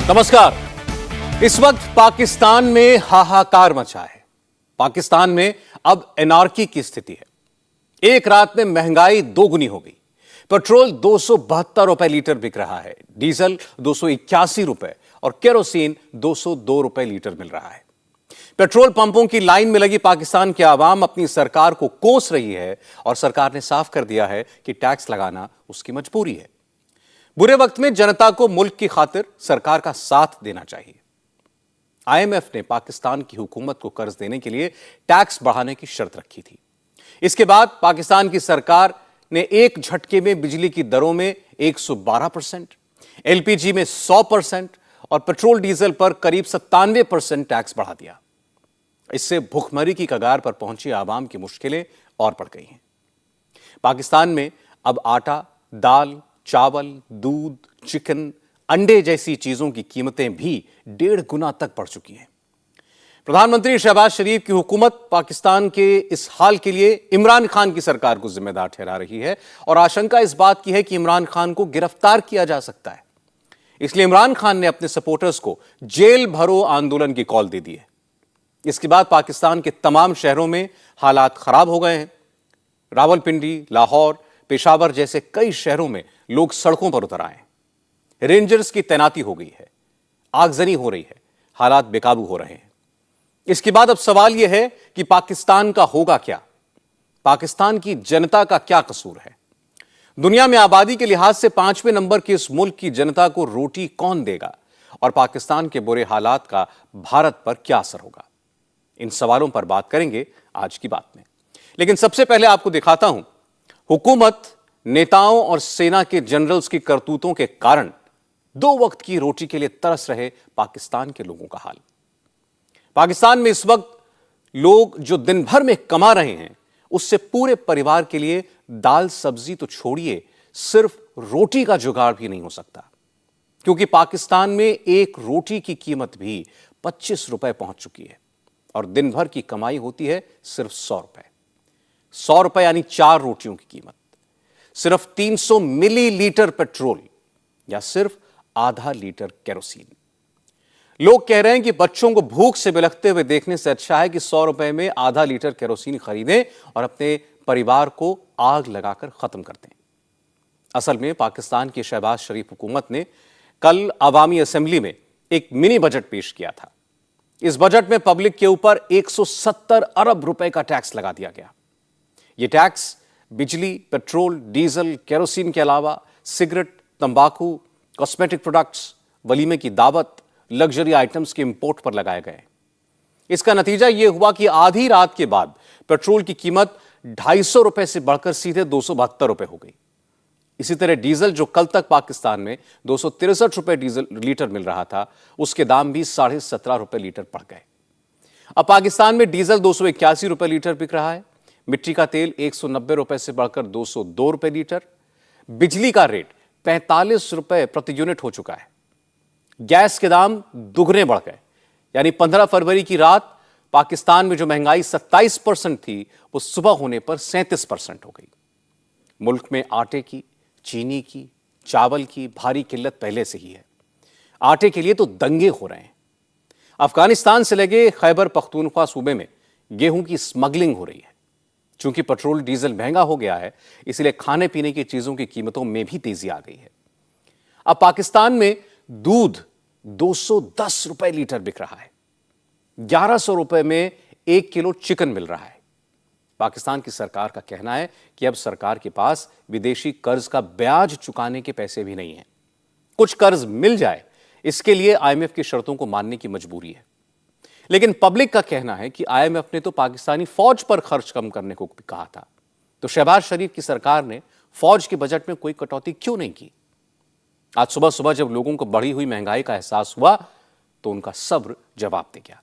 नमस्कार। इस वक्त पाकिस्तान में हाहाकार मचा है। पाकिस्तान में अब एनार्की की स्थिति है। एक रात में महंगाई दोगुनी हो गई। पेट्रोल 272 रुपए लीटर बिक रहा है, डीजल 281 रुपए और केरोसिन 202 रुपए लीटर मिल रहा है। पेट्रोल पंपों की लाइन में लगी पाकिस्तान की आवाम अपनी सरकार को कोस रही है और सरकार ने साफ कर दिया है कि टैक्स लगाना उसकी मजबूरी है। बुरे वक्त में जनता को मुल्क की खातिर सरकार का साथ देना चाहिए। आईएमएफ ने पाकिस्तान की हुकूमत को कर्ज देने के लिए टैक्स बढ़ाने की शर्त रखी थी। इसके बाद पाकिस्तान की सरकार ने एक झटके में बिजली की दरों में 112%, एलपीजी में 100% और पेट्रोल डीजल पर करीब 97% टैक्स बढ़ा दिया। इससे भुखमरी की कगार पर पहुंची आवाम की मुश्किलें और बढ़ गई हैं। पाकिस्तान में अब आटा, दाल, चावल, दूध, चिकन, अंडे जैसी चीजों की कीमतें भी 1.5 गुना तक बढ़ चुकी हैं। प्रधानमंत्री शहबाज शरीफ की हुकूमत पाकिस्तान के इस हाल के लिए इमरान खान की सरकार को जिम्मेदार ठहरा रही है और आशंका इस बात की है कि इमरान खान को गिरफ्तार किया जा सकता है। इसलिए इमरान खान ने अपने सपोर्टर्स को जेल भरो आंदोलन की कॉल दे दी है। इसके बाद पाकिस्तान के तमाम शहरों में हालात खराब हो गए हैं। रावलपिंडी, लाहौर, पेशावर जैसे कई शहरों में लोग सड़कों पर उतर आए। रेंजर्स की तैनाती हो गई है, आगजनी हो रही है, हालात बेकाबू हो रहे हैं। इसके बाद अब सवाल यह है कि पाकिस्तान का होगा क्या? पाकिस्तान की जनता का क्या कसूर है? दुनिया में आबादी के लिहाज से 5वें नंबर के इस मुल्क की जनता को रोटी कौन देगा और पाकिस्तान के बुरे हालात का भारत पर क्या असर होगा? इन सवालों पर बात करेंगे आज की बात में। लेकिन सबसे पहले आपको दिखाता हूं हुकूमत, नेताओं और सेना के जनरल्स की करतूतों के कारण 2 वक्त की रोटी के लिए तरस रहे पाकिस्तान के लोगों का हाल। पाकिस्तान में इस वक्त लोग जो दिन भर में कमा रहे हैं उससे पूरे परिवार के लिए दाल सब्जी तो छोड़िए, सिर्फ रोटी का जुगाड़ भी नहीं हो सकता, क्योंकि पाकिस्तान में एक रोटी की कीमत भी 25 रुपए पहुंच चुकी है और दिन भर की कमाई होती है सिर्फ 100 रुपए। 100 रुपए यानी 4 रोटियों की कीमत, सिर्फ 300 मिलीलीटर पेट्रोल या सिर्फ आधा लीटर केरोसिन। लोग कह रहे हैं कि बच्चों को भूख से बिलखते हुए देखने से अच्छा है कि 100 रुपए में आधा लीटर केरोसिन खरीदें और अपने परिवार को आग लगाकर खत्म कर दें। असल में पाकिस्तान की शहबाज शरीफ हुकूमत ने कल अवामी असेंबली में एक मिनी बजट पेश किया था। इस बजट में पब्लिक के ऊपर 170 अरब रुपए का टैक्स लगा दिया गया। यह टैक्स बिजली, पेट्रोल, डीजल, केरोसिन के अलावा सिगरेट, तंबाकू, कॉस्मेटिक प्रोडक्ट्स, वलीमे की दावत, लग्जरी आइटम्स के इंपोर्ट पर लगाए गए। इसका नतीजा यह हुआ कि आधी रात के बाद पेट्रोल की कीमत 250 रुपए से बढ़कर सीधे 272 रुपए हो गई। इसी तरह डीजल, जो कल तक पाकिस्तान में 263 रुपए डीजल लीटर मिल रहा था, उसके दाम भी 17.5 रुपए लीटर बढ़ गए। अब पाकिस्तान में डीजल 281 रुपए लीटर बिक रहा है। मिट्टी का तेल 190 रुपए से बढ़कर 202 रुपए लीटर। बिजली का रेट 45 रुपए प्रति यूनिट हो चुका है। गैस के दाम दुगने बढ़ गए, यानी 15 फरवरी की रात पाकिस्तान में जो महंगाई 27% थी, वो सुबह होने पर 37% हो गई। मुल्क में आटे की, चीनी की, चावल की भारी किल्लत पहले से ही है। आटे के लिए तो दंगे हो रहे हैं। अफगानिस्तान से लगे खैबर पख्तूनख्वा सूबे में गेहूं की स्मगलिंग हो रही है। चूंकि पेट्रोल डीजल महंगा हो गया है, इसलिए खाने पीने की चीजों की कीमतों में भी तेजी आ गई है। अब पाकिस्तान में दूध 210 रुपए लीटर बिक रहा है। 1100 रुपए में 1 किलो चिकन मिल रहा है। पाकिस्तान की सरकार का कहना है कि अब सरकार के पास विदेशी कर्ज का ब्याज चुकाने के पैसे भी नहीं हैं। कुछ कर्ज मिल जाए, इसके लिए आईएमएफ की शर्तों को मानने की मजबूरी है। लेकिन पब्लिक का कहना है कि आईएमएफ ने तो पाकिस्तानी फौज पर खर्च कम करने को भी कहा था, तो शहबाज शरीफ की सरकार ने फौज के बजट में कोई कटौती क्यों नहीं की? आज सुबह सुबह जब लोगों को बढ़ी हुई महंगाई का एहसास हुआ तो उनका सब्र जवाब दे गया।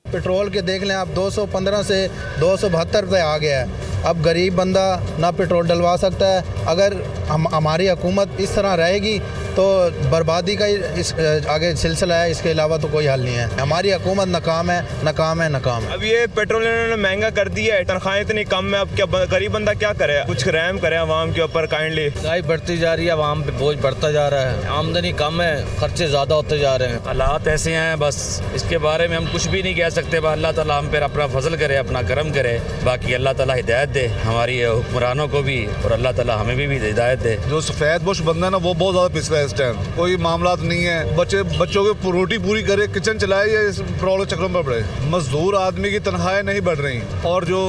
पेट्रोल के देख लें आप, 215 से 272 रुपये आ गया है। अब गरीब बंदा ना पेट्रोल डलवा सकता है। अगर हमारी हुकूमत इस तरह रहेगी तो बर्बादी का ही इस आगे सिलसिला है, इसके अलावा तो कोई हल नहीं है। हमारी हुकूमत नाकाम है, नाकाम है, नाकाम है। अब ये पेट्रोल इन्होंने महंगा कर दिया है, तनख्वाहें इतनी कम है, अब क्या गरीब बंदा क्या करे? कुछ रहम करे आवाम के ऊपर काइंडली। महंगाई बढ़ती जा रही है, आवाम पे बोझ बढ़ता जा रहा है, आमदनी कम है, खर्चे ज़्यादा होते जा रहे हैं। हालात ऐसे हैं, बस इसके बारे में हम कुछ भी नहीं कह सकते। बस अल्लाह ताला हम पर अपना फजल करे, अपना करम करे। बाकी अल्लाह ताला हिदायत दे हमारी हुक्मरानों को भी, और अल्लाह ताला हमें भी हिदायत दे। जो सफ़ेद बुश बंदा है ना, वो बहुत ज़्यादा पिस रहा है इस टाइम। कोई मामला नहीं है, बच्चों की रोटी पूरी करे, किचन चलाए या इस प्रॉब्लम चक्रों में पड़े। मजदूर आदमी की तनख्वाहें नहीं बढ़ रही और जो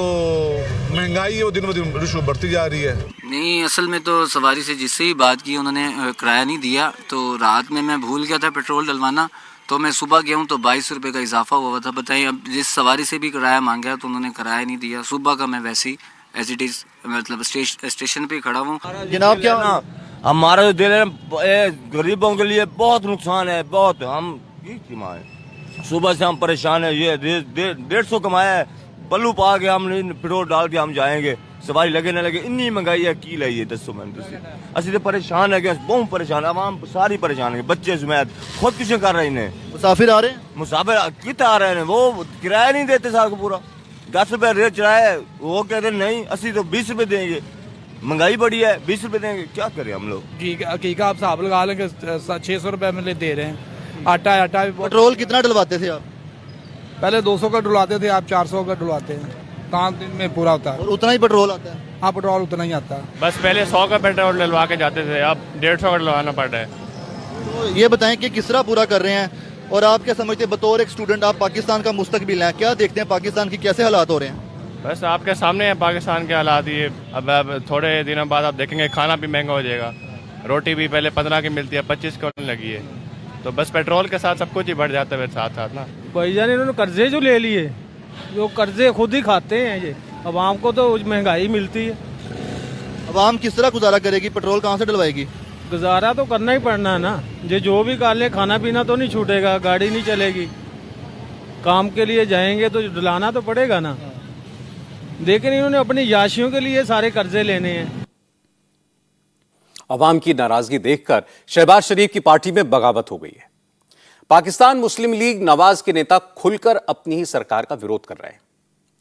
महंगाई है वो दिन ब दिन रिश्वत बढ़ती जा रही है। नहीं, असल में तो सवारी से जिससे ही बात की उन्होंने किराया नहीं दिया, तो रात में मैं भूल गया था पेट्रोल डलवाना, तो मैं सुबह गया हूँ तो 22 रुपये का इजाफा हुआ था। बताइए, अब जिस सवारी से भी किराया मांगा तो उन्होंने किराया नहीं दिया। सुबह का मैं वैसे ही एज इट इज़ मतलब स्टेशन पे खड़ा हूँ। जनाब क्या ना, हमारा जो दिल है गरीबों के लिए बहुत नुकसान है, बहुत। हम सुबह से हम परेशान है। ये 150 कमाया है, पल्लू पा के हम पेट्रोल डाल के हम जाएंगे, सवारी लगे ना लगे, इन्नी महंगाई है की लाइए 10 मिनट। असि तो परेशान है, बहुत परेशान, आवाम सारी परेशान है, बच्चे समेत खुद कुछ कर रहे हैं। मुसाफिर आ रहे हैं, मुसाफिर कितना आ रहे हैं, वो किराया नहीं देते साल को पूरा। 10 रुपये रेट चढ़ाया, वो कहते नहीं असि तो 20 रुपये देंगे, महंगाई बढ़ी है, 20 रुपये देंगे, क्या करें हम लोग। ठीक है, आप हिसाब लगा लेंगे, 600 रुपये में दे रहे हैं। आटा भी पेट्रोल कितना डलवाते थे आप? पहले 200 का डलवाते थे, आप 400 का डलवाते हैं। 5 दिन में पूरा होता है और उतना ही पेट्रोल आता है? हाँ, पेट्रोल उतना ही आता है। बस पहले 100 का पेट्रोल डलवा के जाते थे, अब 150 का डलवाना पड़ रहा है। तो ये बताएं कि किस तरह पूरा कर रहे हैं, और आप क्या समझते हैं बतौर एक स्टूडेंट, आप पाकिस्तान का मुस्तकबिल हैं, क्या देखते हैं पाकिस्तान की कैसे हालात हो रहे हैं? बस आपके सामने है पाकिस्तान के हालात ये। अब थोड़े दिनों बाद आप देखेंगे खाना भी महंगा हो जाएगा। रोटी भी पहले 15 की मिलती है, 25 की होने लगी है। तो बस पेट्रोल के साथ सब कुछ ही बढ़ जाता है साथ साथ ना। भाईजान, इन्होंने कर्जे जो ले लिए, जो कर्जे खुद ही खाते हैं ये, आवाम को तो महंगाई मिलती है। आवाम किस तरह गुजारा करेगी, पेट्रोल कहाँ से डलवाएगी? गुजारा तो करना ही पड़ना है ना, जो भी कर ले, खाना पीना तो नहीं छूटेगा, गाड़ी नहीं चलेगी, काम के लिए जाएंगे तो डलाना तो पड़ेगा ना। लेकिन इन्होंने अपनी याशियों के लिए सारे कर्जे लेने हैं। अवाम की नाराजगी देखकर शहबाज शरीफ की पार्टी में बगावत हो गई है। पाकिस्तान मुस्लिम लीग नवाज के नेता खुलकर अपनी ही सरकार का विरोध कर रहे हैं।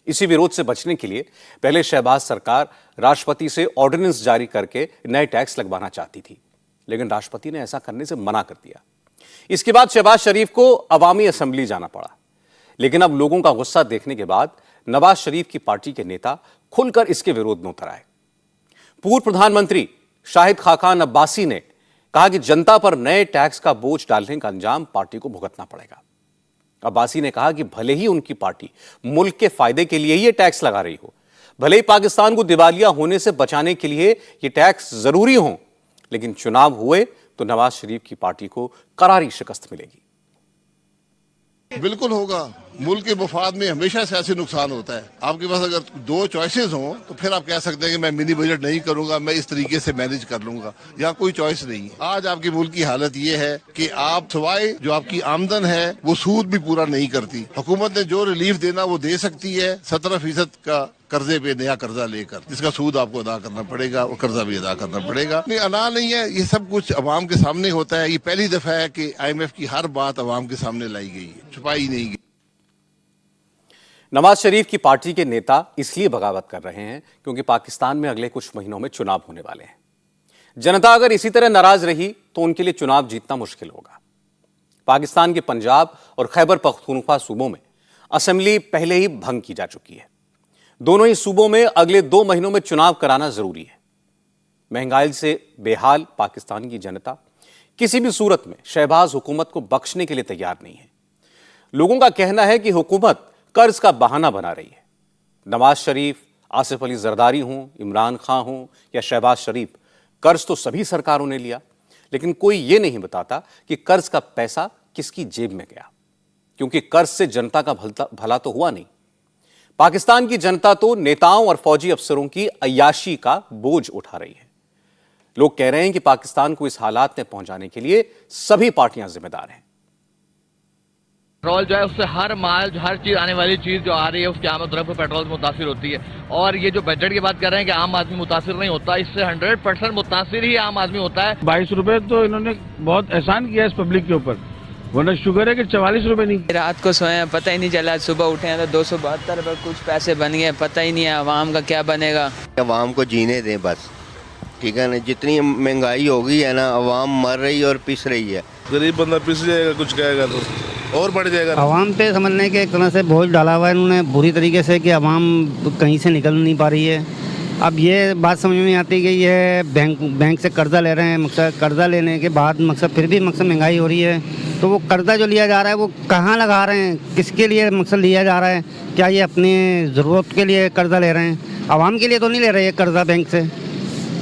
इसी विरोध से बचने के लिए पहले शहबाज सरकार राष्ट्रपति से ऑर्डिनेंस जारी करके नए टैक्स लगवाना चाहती थी, लेकिन राष्ट्रपति ने ऐसा करने से मना कर दिया। इसके बाद शहबाज शरीफ को अवामी असेंबली जाना पड़ा, लेकिन अब लोगों का गुस्सा देखने के बाद नवाज शरीफ की पार्टी के नेता खुलकर इसके विरोध में उतर आए। पूर्व प्रधानमंत्री शाहिद खाकान अब्बासी ने कहा कि जनता पर नए टैक्स का बोझ डालने का अंजाम पार्टी को भुगतना पड़ेगा। अब्बासी ने कहा कि भले ही उनकी पार्टी मुल्क के फायदे के लिए ये टैक्स लगा रही हो, भले ही पाकिस्तान को दिवालिया होने से बचाने के लिए ये टैक्स जरूरी हो, लेकिन चुनाव हुए तो नवाज शरीफ की पार्टी को करारी शिकस्त मिलेगी। बिल्कुल होगा। मुल्क के मफाद में हमेशा सियासी नुकसान होता है। आपके पास अगर 2 चॉइसेस हों तो फिर आप कह सकते हैं कि मैं मिनी बजट नहीं करूंगा, मैं इस तरीके से मैनेज कर लूंगा। यहाँ कोई चॉइस नहीं है। आज आपके मुल्क की हालत ये है कि आप सवाए जो आपकी आमदन है वो सूद भी पूरा नहीं करती। हुकूमत ने जो रिलीफ देना वो दे सकती है 17% का कर्जे पे नया कर्जा लेकर, जिसका सूद आपको अदा करना पड़ेगा और कर्जा भी अदा करना पड़ेगा। नहीं, अना नहीं है, ये सब कुछ अवाम के सामने होता है। ये पहली दफा है कि IMF की हर बात अवाम के सामने लाई गई है, छुपाई नहीं गई। नवाज शरीफ की पार्टी के नेता इसलिए बगावत कर रहे हैं क्योंकि पाकिस्तान में अगले कुछ महीनों में चुनाव होने वाले हैं। जनता अगर इसी तरह नाराज रही तो उनके लिए चुनाव जीतना मुश्किल होगा। पाकिस्तान के पंजाब और खैबर पख्तूनख्वा सूबों में असेंबली पहले ही भंग की जा चुकी है। दोनों ही सूबों में अगले 2 महीनों में चुनाव कराना जरूरी है। महंगाई से बेहाल पाकिस्तान की जनता किसी भी सूरत में शहबाज हुकूमत को बख्शने के लिए तैयार नहीं है। लोगों का कहना है कि हुकूमत कर्ज का बहाना बना रही है। नवाज शरीफ, आसिफ अली जरदारी हों, इमरान खान हों या शहबाज शरीफ, कर्ज तो सभी सरकारों ने लिया, लेकिन कोई यह नहीं बताता कि कर्ज का पैसा किसकी जेब में गया, क्योंकि कर्ज से जनता का भला तो हुआ नहीं। पाकिस्तान की जनता तो नेताओं और फौजी अफसरों की अय्याशी का बोझ उठा रही है। लोग कह रहे हैं कि पाकिस्तान को इस हालात में पहुंचाने के लिए सभी पार्टियां जिम्मेदार हैं। पेट्रोल जो है उससे हर माल हर चीज आने वाली चीज जो आ रही है उसकी आमद रफ्त पेट्रोल से मुतासिर होती है। और ये जो बजट की बात कर रहे हैं कि आम आदमी मुतासिर नहीं होता, इससे 100% मुतासिर ही आम आदमी होता है। 22 रुपए तो इन्होंने बहुत एहसान किया इस पब्लिक के ऊपर, वरना शुगर है कि 44 रुपए नहीं। रात को सोए पता ही नहीं चला, सुबह उठे हैं तो 272 रुपये कुछ पैसे बन गए, पता ही नहीं है आवाम का क्या बनेगा। आवाम को जीने दें बस, ठीक है ना। जितनी महंगाई होगी है ना, आवाम मर रही और पिस रही है। गरीब बंदा पिस जाएगा, कुछ कहेगा तो और बढ़ जाएगा। आवाम पे समझने के एक तरह से बोझ डाला हुआ है इन्होंने बुरी तरीके से कि आवाम कहीं से निकल नहीं पा रही है। अब ये बात समझ में नहीं आती कि ये बैंक से कर्जा ले रहे हैं, मकसद कर्जा लेने के बाद मकसद फिर भी मकसद महंगाई हो रही है, तो वो कर्जा जो लिया जा रहा है वो कहाँ लगा रहे हैं, किसके लिए मकसद लिया जा रहा है? क्या ये अपनी ज़रूरत के लिए कर्जा ले रहे हैं? आवाम के लिए तो नहीं ले रहे ये कर्जा बैंक से,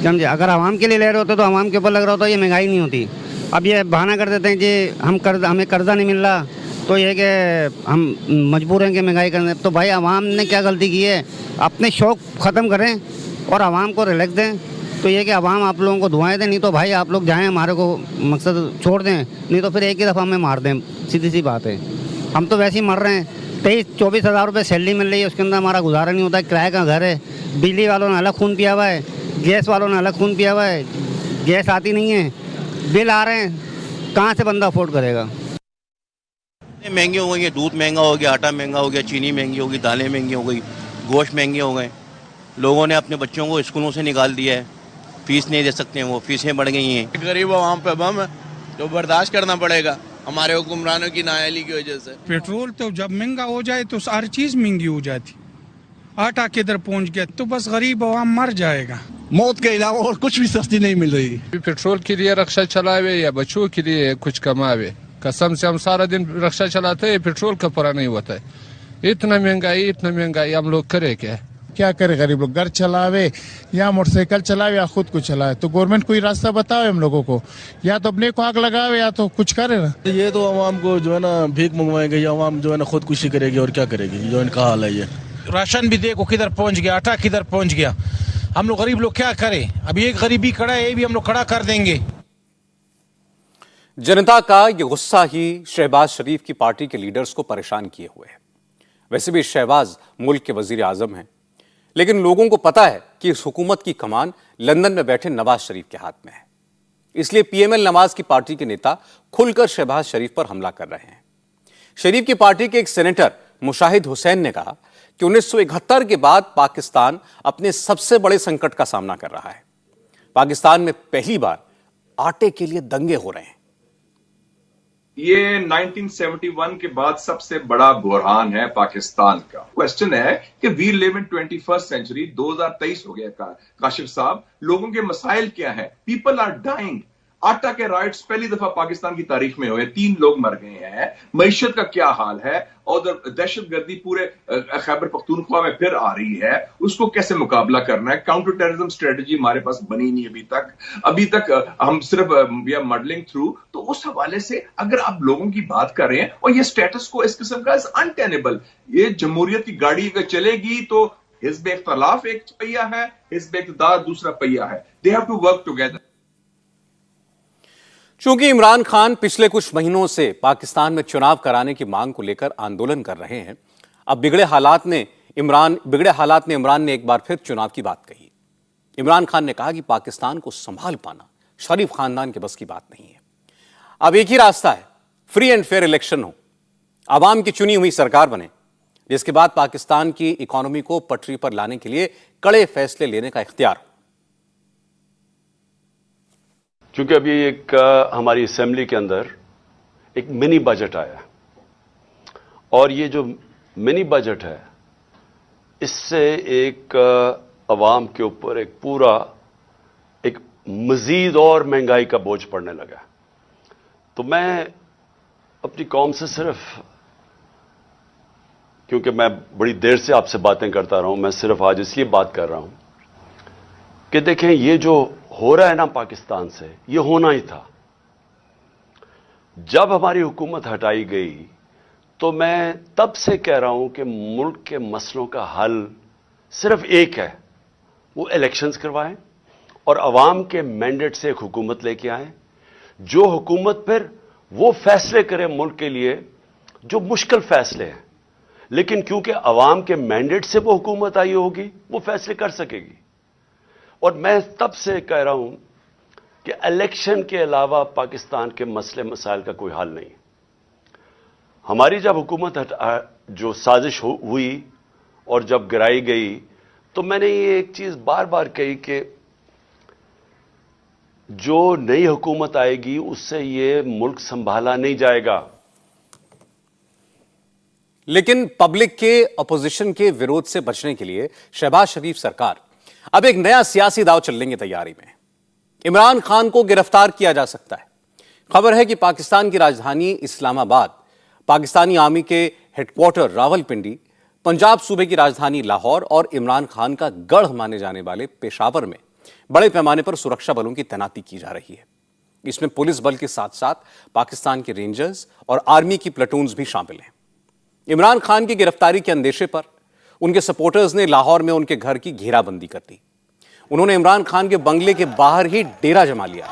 समझे। अगर आवाम के लिए ले रहे होते तो आवाम के ऊपर लग रहा होता, ये महंगाई नहीं होती। अब ये बहाना कर देते हैं कि हमें कर्जा नहीं मिल रहा, तो ये कि हम मजबूर हैं कि महंगाई करने। तो भाई आवाम ने क्या गलती की है? अपने शौक़ ख़त्म करें और आवाम को रिलैक्स दें। तो ये कि आवाम आप लोगों को दुआएं दें, नहीं तो भाई आप लोग जाएं हमारे को मकसद छोड़ दें, नहीं तो फिर एक ही दफ़ा हमें मार दें। सीधी सी बात है, हम तो वैसे ही मर रहे हैं। 23-24 हज़ार रुपये सैलरी मिल रही है, उसके अंदर हमारा गुजारा नहीं होता है। किराए का घर है, बिजली वालों ने अलग खून पिया हुआ है, गैस वालों ने अलग खून पिया हुआ है, गैस आती नहीं है, बिल आ रहे हैं, कहाँ से बंदा अफोर्ड करेगा? महंगे हो गए, दूध महंगा हो गया, आटा महंगा हो गया, चीनी महंगी हो गई, दालें महंगी हो गई, गोश्त महंगे हो गए। लोगों ने अपने बच्चों को स्कूलों से निकाल दिया है, फीस नहीं दे सकते हैं, वो फीसें बढ़ गई हैं। गरीब आवाम पे बम है तो बर्दाश्त करना पड़ेगा हमारे हुक्मरानों की नाअहली की वजह से। पेट्रोल तो जब महंगा हो जाए तो हर चीज़ महंगी हो जाती। आटा किधर पहुंच गया तो बस गरीब आवाम मर जाएगा। मौत के अलावा और कुछ भी सस्ती नहीं मिल रही। पेट्रोल के लिए रक्षा चलावे या बच्चों के लिए कुछ कमावे, कसम से हम सारा दिन रक्षा चलाते हैं, पेट्रोल का पूरा नहीं होता है। इतना महंगाई हम लोग करे क्या करे? गरीब लोग घर चलावे या मोटरसाइकिल चलावे या खुद को चलावे, तो गवर्नमेंट कोई रास्ता बतावे हम लोगों को, या तो अपने को आग लगावे या तो कुछ करे ना। ये तो आवाम को जो है ना भीख मंगवाएंगे, आवाम जो है ना खुदकुशी करेगी और क्या करेगी, जो इनका हाल है। ये राशन भी देखो किधर पहुंच गया, आटा किधर पहुंच गया। हम लोग गरीब लोग क्या करें? अब ये गरीबी खड़ा है, ये भी हम लोग खड़ा कर देंगे। जनता का ये गुस्सा ही शहबाज शरीफ की पार्टी के लीडर्स को परेशान किए हुए है। वैसे भी शहबाज मुल्क के वजीर आजम हैं, लेकिन लोगों को पता है कि इस हुकूमत की कमान लंदन में बैठे नवाज शरीफ के हाथ में है। इसलिए पीएमएल नवाज की पार्टी के नेता खुलकर शहबाज शरीफ पर हमला कर रहे हैं। शरीफ की पार्टी के एक सेनेटर मुशाहिद हुसैन ने कहा कि 1971 के बाद पाकिस्तान अपने सबसे बड़े संकट का सामना कर रहा है। पाकिस्तान में पहली बार आटे के लिए दंगे हो रहे हैं। ये 1971 के बाद सबसे बड़ा बुरहान है पाकिस्तान का। क्वेश्चन है कि we live in 21st century, 2023 हो गया काशिफ साहब, लोगों के मसाइल क्या है? People are dying. आटा के राइट्स पहली दफा पाकिस्तान की तारीख में हुए, 3 लोग मर गए हैं। मईशत का क्या हाल है? और दहशतगर्दी पूरे खैबर पख्तूनख्वा में फिर आ रही है, उसको कैसे मुकाबला करना है? काउंटर टेररिज्म स्ट्रेटजी हमारे पास बनी नहीं अभी तक हम सिर्फ वी आर मॉडलिंग थ्रू। तो उस हवाले से अगर आप लोगों की बात कर रहे हैं और ये स्टेटस को इस किस्म का अनटेनेबल, ये जमहूरियत की गाड़ी अगर चलेगी तो हिज़्ब इख्तिलाफ एक पहिया है, हिज़्ब इक़्तिदार दूसरा पहिया है। They have to work together. चूंकि इमरान खान पिछले कुछ महीनों से पाकिस्तान में चुनाव कराने की मांग को लेकर आंदोलन कर रहे हैं, अब बिगड़े हालात ने इमरान ने एक बार फिर चुनाव की बात कही। इमरान खान ने कहा कि पाकिस्तान को संभाल पाना शरीफ खानदान के बस की बात नहीं है। अब एक ही रास्ता है, फ्री एंड फेयर इलेक्शन हो, आवाम की चुनी हुई सरकार बने, जिसके बाद पाकिस्तान की इकोनॉमी को पटरी पर लाने के लिए कड़े फैसले लेने का इख्तियार हो। क्योंकि अभी एक हमारी असेंबली के अंदर एक मिनी बजट आया, और ये जो मिनी बजट है इससे एक अवाम के ऊपर एक मजीद और महंगाई का बोझ पड़ने लगा। तो मैं अपनी कौम से सिर्फ, क्योंकि मैं बड़ी देर से आपसे बातें करता रहा हूं, मैं सिर्फ आज इसलिए बात कर रहा हूं कि देखें ये जो हो रहा है ना पाकिस्तान से, ये होना ही था। जब हमारी हुकूमत हटाई गई तो मैं तब से कह रहा हूं कि मुल्क के मसलों का हल सिर्फ एक है, वो इलेक्शंस करवाएं और अवाम के मैंडेट से एक हुकूमत लेके आएं, जो हुकूमत फिर वो फैसले करे मुल्क के लिए जो मुश्किल फैसले हैं, लेकिन क्योंकि अवाम के मैंडेट से वो हुकूमत आई होगी, वो फैसले कर सकेगी। और मैं तब से कह रहा हूं कि इलेक्शन के अलावा पाकिस्तान के मसले मसाइल का कोई हल नहीं। हमारी जब हुकूमत जो साजिश हुई और जब गिराई गई, तो मैंने ये एक चीज बार बार कही कि जो नई हुकूमत आएगी उससे ये मुल्क संभाला नहीं जाएगा। लेकिन पब्लिक के अपोजिशन के विरोध से बचने के लिए शहबाज शरीफ सरकार अब एक नया सियासी दांव चलने की तैयारी में। इमरान खान को गिरफ्तार किया जा सकता है। खबर है कि पाकिस्तान की राजधानी इस्लामाबाद, पाकिस्तानी आर्मी के हेडक्वार्टर रावलपिंडी, पंजाब सूबे की राजधानी लाहौर और इमरान खान का गढ़ माने जाने वाले पेशावर में बड़े पैमाने पर सुरक्षा बलों की तैनाती की जा रही है। इसमें पुलिस बल के साथ साथ पाकिस्तान के रेंजर्स और आर्मी की प्लेटून्स भी शामिल हैं। इमरान खान की गिरफ्तारी के अंदेशे पर उनके सपोर्टर्स ने लाहौर में उनके घर की घेराबंदी कर दी। उन्होंने इमरान खान के बंगले के बाहर ही डेरा जमा लिया।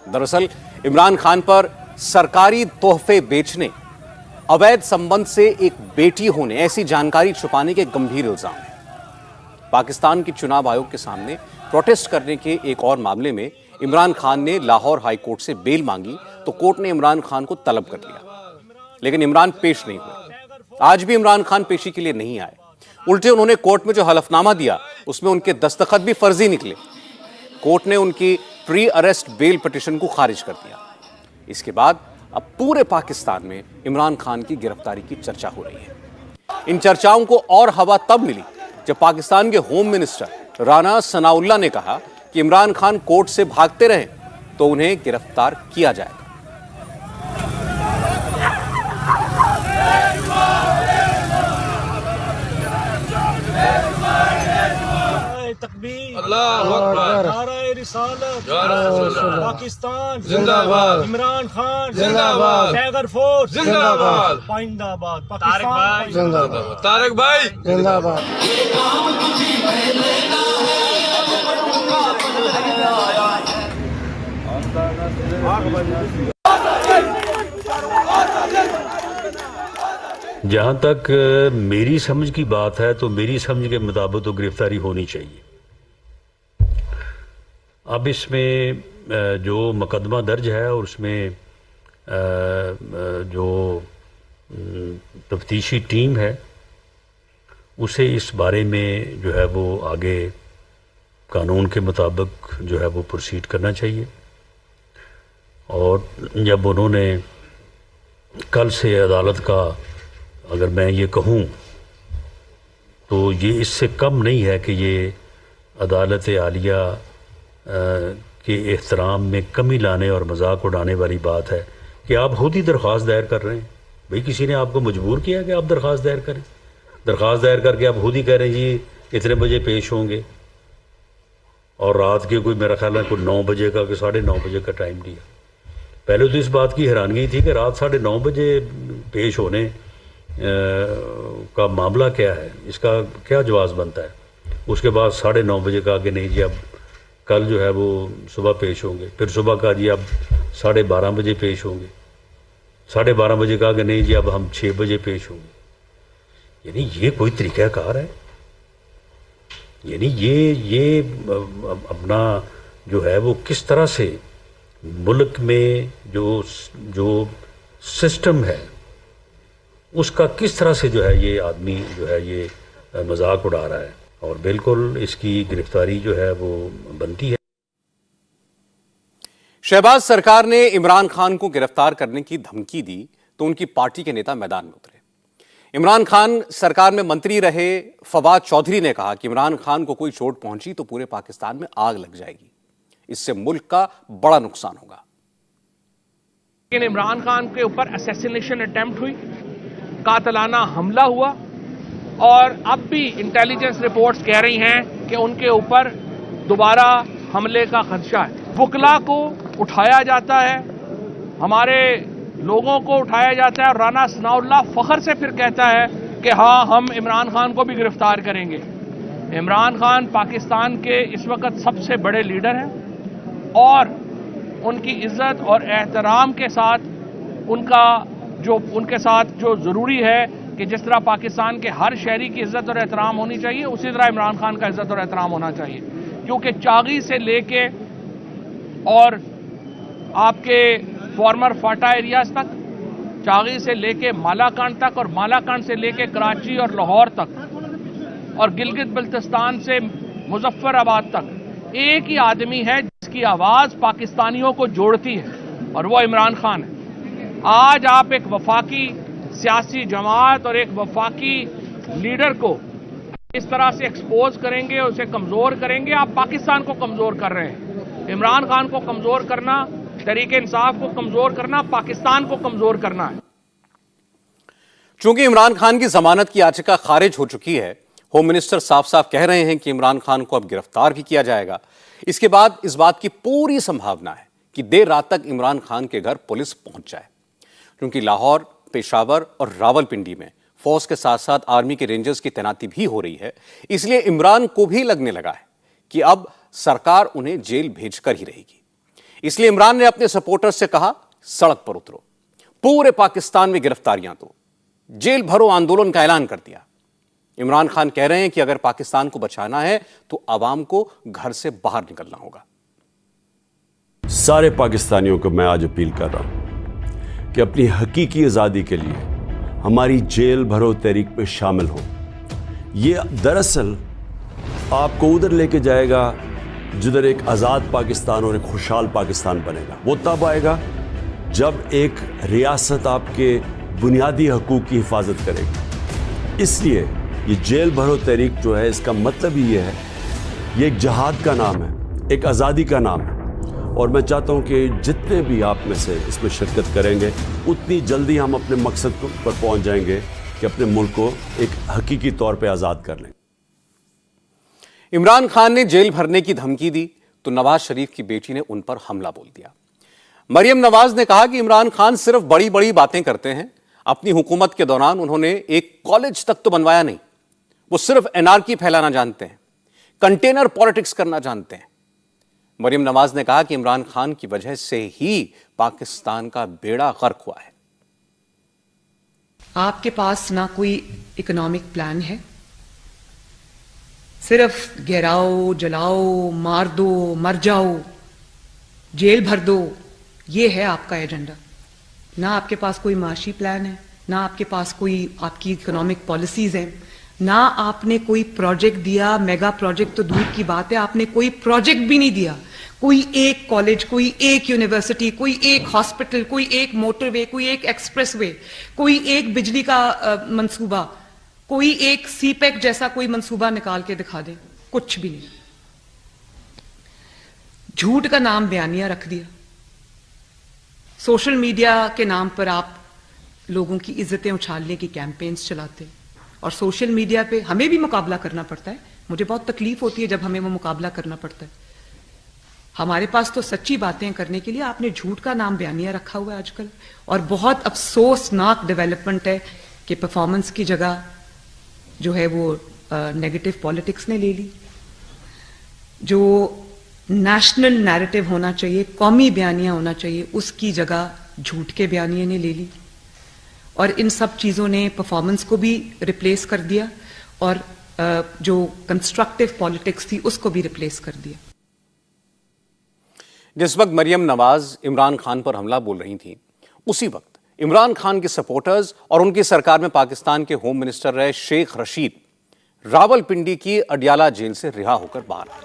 दरअसल इमरान खान पर सरकारी तोहफे बेचने, अवैध संबंध से एक बेटी होने, ऐसी जानकारी छुपाने के गंभीर इल्जाम हैं। पाकिस्तान के चुनाव आयोग के सामने प्रोटेस्ट करने के एक और मामले में इमरान खान ने लाहौर हाई कोर्ट से बेल मांगी तो कोर्ट ने इमरान खान को तलब कर लिया, लेकिन इमरान पेश नहीं हुए। आज भी इमरान खान पेशी के लिए नहीं आए। उल्टे उन्होंने कोर्ट में जो हलफनामा दिया उसमें उनके दस्तखत भी फर्जी निकले। कोर्ट ने उनकी प्री अरेस्ट बेल पिटीशन को खारिज कर दिया। इसके बाद अब पूरे पाकिस्तान में इमरान खान की गिरफ्तारी की चर्चा हो रही है। इन चर्चाओं को और हवा तब मिली जब पाकिस्तान के होम मिनिस्टर राना सनाउल्लाह ने कहा कि इमरान खान कोर्ट से भागते रहे तो उन्हें गिरफ्तार किया जाएगा। पाकिस्तान जिंदाबाद, इमरान खान जिंदाबाद, टाइगर फोर्स जिंदाबाद, पाइंदाबाद, पाकिस्तान जिंदाबाद, तारिक भाई जिंदाबाद। जहाँ तक मेरी समझ की बात है तो मेरी समझ के मुताबिक तो गिरफ्तारी होनी चाहिए। अब इसमें जो मुकदमा दर्ज है और उसमें जो तफ्तीशी टीम है उसे इस बारे में जो है वो आगे कानून के मुताबिक जो है वो प्रोसीड करना चाहिए। और जब उन्होंने कल से अदालत का, अगर मैं ये कहूँ तो ये इससे कम नहीं है कि ये अदालत आलिया के एहतराम में कमी लाने और मजाक उड़ाने वाली बात है कि आप खुद ही दरख्वास्त दायर कर रहे हैं। भाई किसी ने आपको मजबूर किया कि आप दरख्वास्त दायर करें? दरख्वास्त दायर करके आप खुद ही कह रहे हैं जी इतने बजे पेश होंगे, और रात के कोई मेरा ख्याल है कोई 9 बजे का कि 9:30 बजे का टाइम दिया। पहले तो इस बात की हैरानगी थी कि रात 9:30 बजे पेश होने का मामला क्या है, इसका क्या जवाब बनता है। उसके बाद 9:30 बजे कहा कि नहीं जी अब कल जो है वो सुबह पेश होंगे। फिर सुबह कहा जी अब 12:30 बजे पेश होंगे। 12:30 बजे कहा कि नहीं जी अब हम 6 बजे पेश होंगे। यानी ये कोई तरीक़ाकार है? यानी ये अपना जो है वो किस तरह से मुल्क में जो सिस्टम है उसका किस तरह से जो है ये आदमी जो है ये मजाक उड़ा रहा है। और बिल्कुल इसकी गिरफ्तारी जो है वो बनती है। शहबाज सरकार ने इमरान खान को गिरफ्तार करने की धमकी दी तो उनकी पार्टी के नेता मैदान में उतरे। इमरान खान सरकार में मंत्री रहे फवाद चौधरी ने कहा कि इमरान खान को कोई चोट पहुंची तो पूरे पाकिस्तान में आग लग जाएगी, इससे मुल्क का बड़ा नुकसान होगा। लेकिन इमरान खान के ऊपर असैसिनेशन अटेम्प्ट हुई, कातलाना हमला हुआ और अब भी इंटेलिजेंस रिपोर्ट्स कह रही हैं कि उनके ऊपर दोबारा हमले का खदशा है। वकला को उठाया जाता है, हमारे लोगों को उठाया जाता है और राना सनाउल्लाह फख्र से फिर कहता है कि हाँ हम इमरान खान को भी गिरफ्तार करेंगे। इमरान खान पाकिस्तान के इस वक्त सबसे बड़े लीडर हैं और उनकी इज्जत और एहतराम के साथ उनका जो उनके साथ जो ज़रूरी है कि जिस तरह पाकिस्तान के हर शहरी की इज़्ज़त और एहतराम होनी चाहिए, उसी तरह इमरान खान का इज़्ज़त और एहतराम होना चाहिए। क्योंकि चागी से लेके और आपके फॉर्मर फाटा एरियाज तक, चागी से लेके मालाकांड तक और मालाकांड से लेके कराची और लाहौर तक और गिलगित बल्तिस्तान से मुजफ्फराबाद तक एक ही आदमी है जिसकी आवाज़ पाकिस्तानियों को जोड़ती है, और वो इमरान खान है। आज आप एक वफाकी सियासी जमात और एक वफाकी लीडर को इस तरह से एक्सपोज करेंगे, उसे कमज़ोर करेंगे, आप पाकिस्तान को कमज़ोर कर रहे हैं। इमरान खान को कमज़ोर करना, तहरीक इंसाफ को कमज़ोर करना, पाकिस्तान को कमज़ोर करना है। चूंकि इमरान खान की जमानत की याचिका खारिज हो चुकी है, होम मिनिस्टर साफ साफ कह रहे हैं कि इमरान खान को अब गिरफ्तार भी किया जाएगा। इसके बाद इस बात की पूरी संभावना है कि देर रात तक इमरान खान के घर पुलिस पहुंच जाए, क्योंकि लाहौर, पेशावर और रावलपिंडी में फौज के साथ साथ आर्मी के रेंजर्स की तैनाती भी हो रही है। इसलिए इमरान को भी लगने लगा है कि अब सरकार उन्हें जेल भेजकर ही रहेगी। इसलिए इमरान ने अपने सपोर्टर्स से कहा, सड़क पर उतरो, पूरे पाकिस्तान में गिरफ्तारियां दो, जेल भरो आंदोलन का ऐलान कर दिया। इमरान खान कह रहे हैं कि अगर पाकिस्तान को बचाना है तो आवाम को घर से बाहर निकलना होगा। सारे पाकिस्तानियों को मैं आज अपील कर रहा हूं कि अपनी हकीकी आज़ादी के लिए हमारी जेल भरो तहरीक में शामिल हो। ये दरअसल आपको उधर लेके जाएगा जिधर एक आज़ाद पाकिस्तान और एक खुशहाल पाकिस्तान बनेगा। वो तब आएगा जब एक रियासत आपके बुनियादी हकूक़ की हिफाजत करेगी। इसलिए ये जेल भरो तहरीक जो है, इसका मतलब ही ये है, ये एक जहाद का नाम है, एक आज़ादी का नाम है। और मैं चाहता हूं कि जितने भी आप में से इसमें शिरकत करेंगे, उतनी जल्दी हम अपने मकसद पर पहुंच जाएंगे कि अपने मुल्क को एक हकीकी तौर पे आज़ाद कर लें। इमरान खान ने जेल भरने की धमकी दी तो नवाज शरीफ की बेटी ने उन पर हमला बोल दिया। मरियम नवाज ने कहा कि इमरान खान सिर्फ बड़ी बड़ी बातें करते हैं, अपनी हुकूमत के दौरान उन्होंने एक कॉलेज तक तो बनवाया नहीं, वो सिर्फ एनार्की फैलाना जानते हैं, कंटेनर पॉलिटिक्स करना जानते हैं। मरियम नवाज ने कहा कि इमरान खान की वजह से ही पाकिस्तान का बेड़ा गर्क हुआ है। आपके पास ना कोई इकोनॉमिक प्लान है, सिर्फ गिराओ, जलाओ, मार दो, मर जाओ, जेल भर दो, ये है आपका एजेंडा। ना आपके पास कोई माशी प्लान है, ना आपके पास कोई आपकी इकोनॉमिक पॉलिसीज हैं, ना आपने कोई प्रोजेक्ट दिया। मेगा प्रोजेक्ट तो दूर की बात है, आपने कोई प्रोजेक्ट भी नहीं दिया। कोई एक कॉलेज, कोई एक यूनिवर्सिटी, कोई एक हॉस्पिटल, कोई एक मोटरवे, कोई एक एक्सप्रेसवे, कोई एक बिजली का मंसूबा, कोई एक सीपेक जैसा कोई मंसूबा निकाल के दिखा दे, कुछ भी नहीं। झूठ का नाम बयानिया रख दिया। सोशल मीडिया के नाम पर आप लोगों की इज्जतें उछालने की कैंपेन्स चलाते, और सोशल मीडिया पे हमें भी मुकाबला करना पड़ता है। मुझे बहुत तकलीफ होती है जब हमें वो मुकाबला करना पड़ता है। हमारे पास तो सच्ची बातें करने के लिए आपने झूठ का नाम बयानिया रखा हुआ है आजकल। और बहुत अफसोसनाक डेवलपमेंट है कि परफॉर्मेंस की जगह जो है वो नेगेटिव पॉलिटिक्स ने ले ली। जो नेशनल नैरेटिव होना चाहिए, कौमी बयानिया होना चाहिए, उसकी जगह झूठ के बयानिए ने ले ली। और इन सब चीज़ों ने परफॉर्मेंस को भी रिप्लेस कर दिया, और जो कंस्ट्रक्टिव पॉलिटिक्स थी उसको भी रिप्लेस कर दिया। जिस वक्त मरियम नवाज इमरान खान पर हमला बोल रही थी, उसी वक्त इमरान खान के सपोर्टर्स और उनकी सरकार में पाकिस्तान के होम मिनिस्टर रहे शेख रशीद रावलपिंडी की अडियाला जेल से रिहा होकर बाहर आए।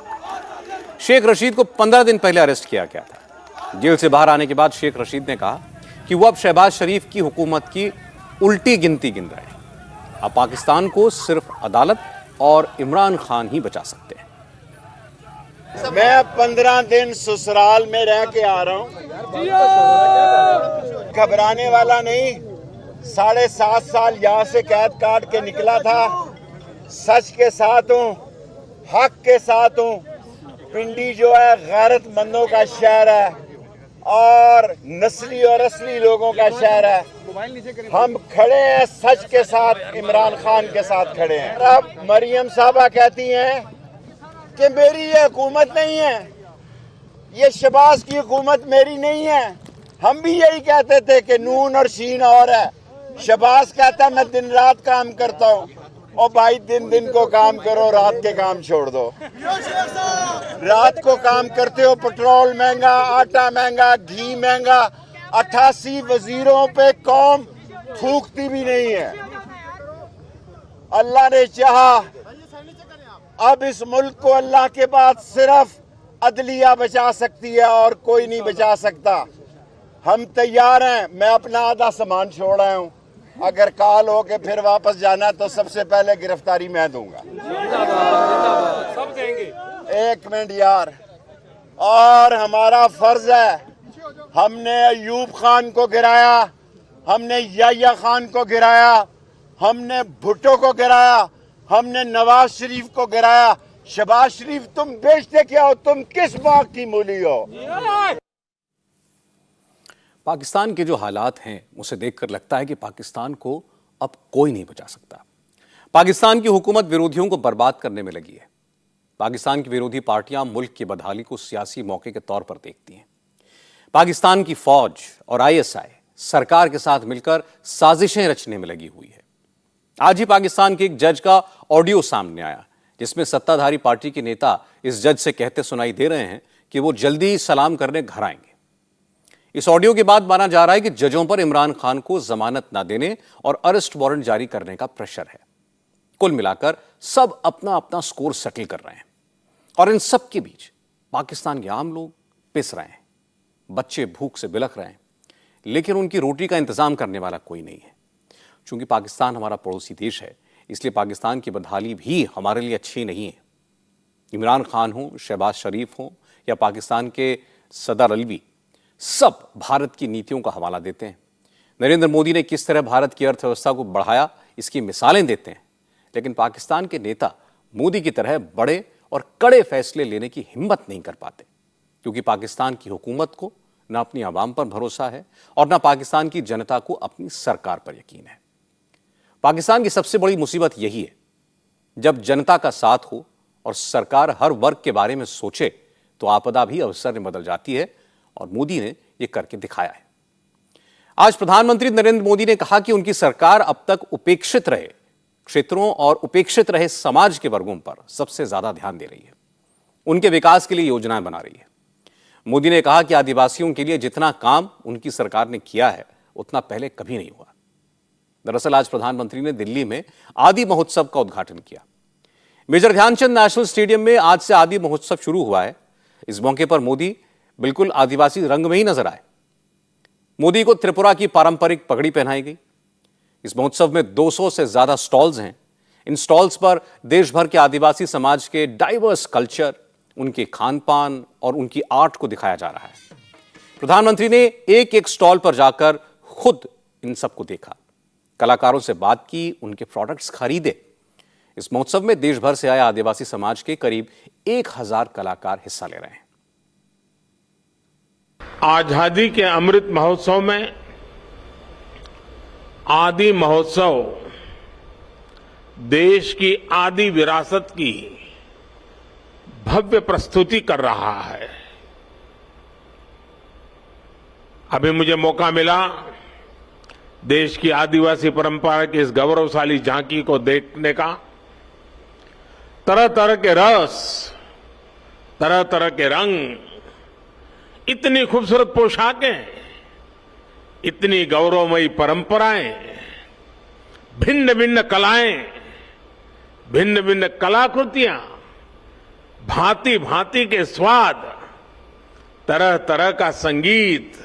शेख रशीद को 15 दिन पहले अरेस्ट किया गया था। जेल से बाहर आने के बाद शेख रशीद ने कहा कि वो अब शहबाज शरीफ की हुकूमत की उल्टी गिनती गिन रहे हैं। अब पाकिस्तान को सिर्फ अदालत और इमरान खान ही बचा सकते हैं। मैं 15 दिन ससुराल में रह के आ रहा हूँ, घबराने वाला नहीं। 7.5 साल यहाँ से कैद काट के निकला था। सच के साथ हूँ, हक के साथ हूँ। पिंडी जो है गैरतमंदों का शहर है और नस्ली और असली लोगों का शहर है। हम खड़े हैं सच के साथ, इमरान खान के साथ खड़े हैं। अब मरियम साहबा कहती हैं कि मेरी ये हुकूमत नहीं है, ये शहबाज की हुकूमत मेरी नहीं है, हम भी यही कहते थे कि नून और शीन और है। शबाज कहता मैं दिन रात काम करता हूँ, और भाई दिन को काम करो, रात के काम छोड़ दो। रात को काम करते हो, पेट्रोल महंगा, आटा महंगा, घी महंगा, 88 वजीरों पे कौम थूकती भी नहीं है। अल्लाह ने चाहा, अब इस मुल्क को अल्लाह के बाद सिर्फ अदलिया बचा सकती है और कोई नहीं बचा सकता। हम तैयार हैं, मैं अपना आधा सामान छोड़ आया हूँ, अगर काल हो के फिर वापस जाना तो सबसे पहले गिरफ्तारी मैं दूंगा। सब देंगे। एक मिनट यार, और हमारा फर्ज है, हमने अयूब खान को गिराया, हमने याह्या खान को गिराया, हमने भुट्टो को गिराया, हमने नवाज शरीफ को गिराया। शहबाज शरीफ तुम बेचते क्या हो? तुम किस बाग की मूली हो? पाकिस्तान के जो हालात हैं उसे देखकर लगता है कि पाकिस्तान को अब कोई नहीं बचा सकता। पाकिस्तान की हुकूमत विरोधियों को बर्बाद करने में लगी है। पाकिस्तान की विरोधी पार्टियां मुल्क की बदहाली को सियासी मौके के तौर पर देखती हैं। पाकिस्तान की फौज और आईएसआई सरकार के साथ मिलकर साजिशें रचने में लगी हुई है। आज ही पाकिस्तान के एक जज का ऑडियो सामने आया, जिसमें सत्ताधारी पार्टी के नेता इस जज से कहते सुनाई दे रहे हैं कि वो जल्दी सलाम करने घर आएंगे। इस ऑडियो के बाद माना जा रहा है कि जजों पर इमरान खान को जमानत न देने और अरेस्ट वारंट जारी करने का प्रेशर है। कुल मिलाकर सब अपना अपना स्कोर सेटल कर रहे हैं, और इन सब के बीच पाकिस्तान के आम लोग पिस रहे हैं, बच्चे भूख से बिलख रहे हैं, लेकिन उनकी रोटी का इंतजाम करने वाला कोई नहीं है। चूंकि पाकिस्तान हमारा पड़ोसी देश है, इसलिए पाकिस्तान की बदहाली भी हमारे लिए अच्छी नहीं है। इमरान खान हो, शहबाज शरीफ हो या पाकिस्तान के सदर अलवी, सब भारत की नीतियों का हवाला देते हैं। नरेंद्र मोदी ने किस तरह भारत की अर्थव्यवस्था को बढ़ाया, इसकी मिसालें देते हैं, लेकिन पाकिस्तान के नेता मोदी की तरह बड़े और कड़े फैसले लेने की हिम्मत नहीं कर पाते, क्योंकि पाकिस्तान की हुकूमत को न अपनी आवाम पर भरोसा है और न पाकिस्तान की जनता को अपनी सरकार पर यकीन है। पाकिस्तान की सबसे बड़ी मुसीबत यही है, जब जनता का साथ हो और सरकार हर वर्ग के बारे में सोचे तो आपदा भी अवसर में बदल जाती है, और मोदी ने यह करके दिखाया है। आज प्रधानमंत्री नरेंद्र मोदी ने कहा कि उनकी सरकार अब तक उपेक्षित रहे क्षेत्रों और उपेक्षित रहे समाज के वर्गों पर सबसे ज्यादा ध्यान दे रही है, उनके विकास के लिए योजनाएं बना रही है। मोदी ने कहा कि आदिवासियों के लिए जितना काम उनकी सरकार ने किया है उतना पहले कभी नहीं हुआ। दरअसल आज प्रधानमंत्री ने दिल्ली में आदि महोत्सव का उद्घाटन किया। मेजर ध्यानचंद नेशनल स्टेडियम में आज से आदि महोत्सव शुरू हुआ है। इस मौके पर मोदी बिल्कुल आदिवासी रंग में ही नजर आए। मोदी को त्रिपुरा की पारंपरिक पगड़ी पहनाई गई। इस महोत्सव में 200 से ज्यादा स्टॉल्स हैं। इन स्टॉल्स पर देश भर के आदिवासी समाज के डाइवर्स कल्चर, उनके खान पान और उनकी आर्ट को दिखाया जा रहा है। प्रधानमंत्री ने एक एक स्टॉल पर जाकर खुद इन सबको देखा, कलाकारों से बात की, उनके प्रोडक्ट्स खरीदे। इस महोत्सव में देश भर से आए आदिवासी समाज के करीब 1000 कलाकार हिस्सा ले रहे हैं। आजादी के अमृत महोत्सव में आदि महोत्सव देश की आदि विरासत की भव्य प्रस्तुति कर रहा है। अभी मुझे मौका मिला देश की आदिवासी परंपरा की इस गौरवशाली झांकी को देखने का। तरह तरह के रस, तरह तरह के रंग, इतनी खूबसूरत पोशाकें, इतनी गौरवमयी परंपराएं, भिन्न भिन्न कलाएं, भिन्न भिन्न कलाकृतियां, भांति भांति के स्वाद, तरह तरह का संगीत।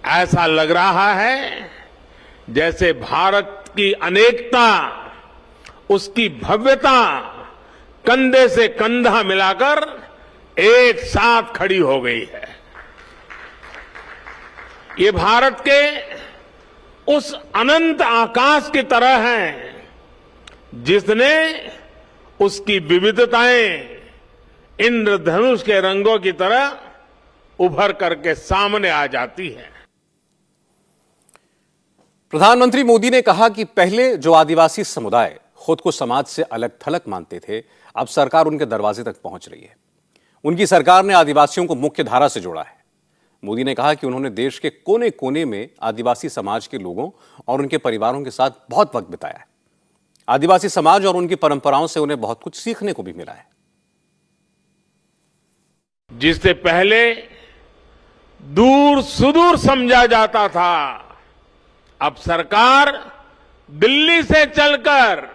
ऐसा लग रहा है जैसे भारत की अनेकता, उसकी भव्यता कंधे से कंधा मिलाकर एक साथ खड़ी हो गई है। ये भारत के उस अनंत आकाश की तरह है जिसने उसकी विविधताएं इंद्रधनुष के रंगों की तरह उभर करके सामने आ जाती है। प्रधानमंत्री मोदी ने कहा कि पहले जो आदिवासी समुदाय खुद को समाज से अलग थलग मानते थे, अब सरकार उनके दरवाजे तक पहुंच रही है। उनकी सरकार ने आदिवासियों को मुख्य धारा से जोड़ा है। मोदी ने कहा कि उन्होंने देश के कोने कोने में आदिवासी समाज के लोगों और उनके परिवारों के साथ बहुत वक्त बिताया है। आदिवासी समाज और उनकी परंपराओं से उन्हें बहुत कुछ सीखने को भी मिला है। जिससे पहले दूर सुदूर समझा जाता था, अब सरकार दिल्ली से चलकर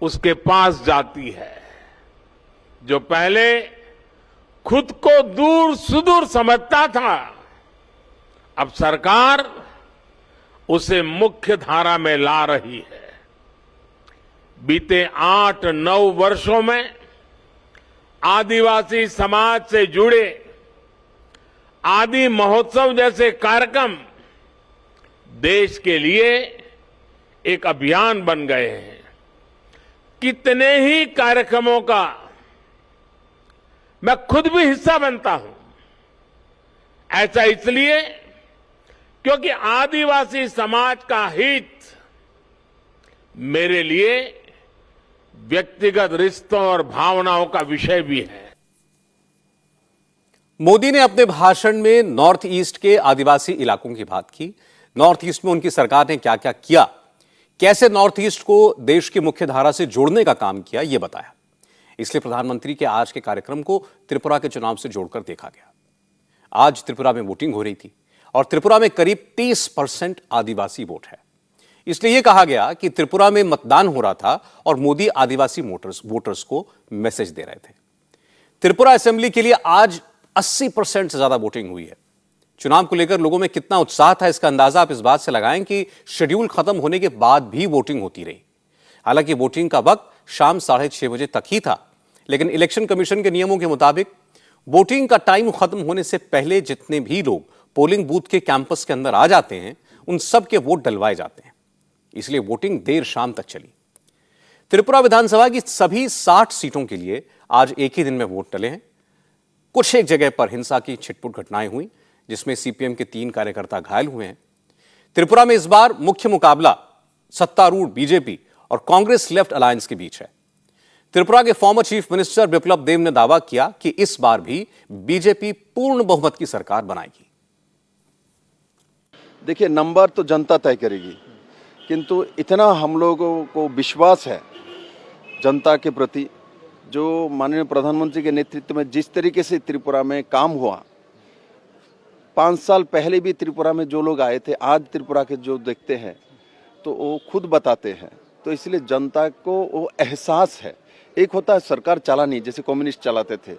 उसके पास जाती है। जो पहले खुद को दूर सुदूर समझता था, अब सरकार उसे मुख्य धारा में ला रही है। बीते 8-9 वर्षों में आदिवासी समाज से जुड़े आदि महोत्सव जैसे कार्यक्रम देश के लिए एक अभियान बन गए हैं। कितने ही कार्यक्रमों का मैं खुद भी हिस्सा बनता हूं। ऐसा इसलिए क्योंकि आदिवासी समाज का हित मेरे लिए व्यक्तिगत रिश्तों और भावनाओं का विषय भी है। मोदी ने अपने भाषण में नॉर्थ ईस्ट के आदिवासी इलाकों की बात की। नॉर्थ ईस्ट में उनकी सरकार ने क्या क्या किया, कैसे नॉर्थ ईस्ट को देश की मुख्य धारा से जोड़ने का काम किया, यह बताया। इसलिए प्रधानमंत्री के आज के कार्यक्रम को त्रिपुरा के चुनाव से जोड़कर देखा गया। आज त्रिपुरा में वोटिंग हो रही थी और त्रिपुरा में करीब 30% आदिवासी वोट है। इसलिए यह कहा गया कि त्रिपुरा में मतदान हो रहा था और मोदी आदिवासी वोटर्स को मैसेज दे रहे थे। त्रिपुरा असेंबली के लिए आज 80% से ज्यादा वोटिंग हुई है। चुनाव को लेकर लोगों में कितना उत्साह था, इसका अंदाजा आप इस बात से लगाएं कि शेड्यूल खत्म होने के बाद भी वोटिंग होती रही। हालांकि वोटिंग का वक्त शाम 6:30 बजे तक ही था, लेकिन इलेक्शन कमीशन के नियमों के मुताबिक वोटिंग का टाइम खत्म होने से पहले जितने भी लोग पोलिंग बूथ के कैंपस के अंदर आ जाते हैं, उन सब के वोट डलवाए जाते हैं। इसलिए वोटिंग देर शाम तक चली। त्रिपुरा विधानसभा की सभी 60 सीटों के लिए आज एक ही दिन में वोट डले हैं। कुछ एक जगह पर हिंसा की छिटपुट घटनाएं हुई, जिसमें सीपीएम के 3 कार्यकर्ता घायल हुए हैं। त्रिपुरा में इस बार मुख्य मुकाबला सत्तारूढ़ बीजेपी और कांग्रेस लेफ्ट अलायंस के बीच है। त्रिपुरा के फॉर्मर चीफ मिनिस्टर बिप्लब देब ने दावा किया कि इस बार भी बीजेपी पूर्ण बहुमत की सरकार बनाएगी। देखिए, नंबर तो जनता तय करेगी, किंतु इतना हम लोगों को विश्वास है जनता के प्रति, जो माननीय प्रधानमंत्री के नेतृत्व में जिस तरीके से त्रिपुरा में काम हुआ। 5 साल पहले भी त्रिपुरा में जो लोग आए थे, आज त्रिपुरा के जो देखते हैं तो वो खुद बताते हैं। तो इसलिए जनता को वो एहसास है। एक होता है सरकार चलानी, जैसे कम्युनिस्ट चलाते थे,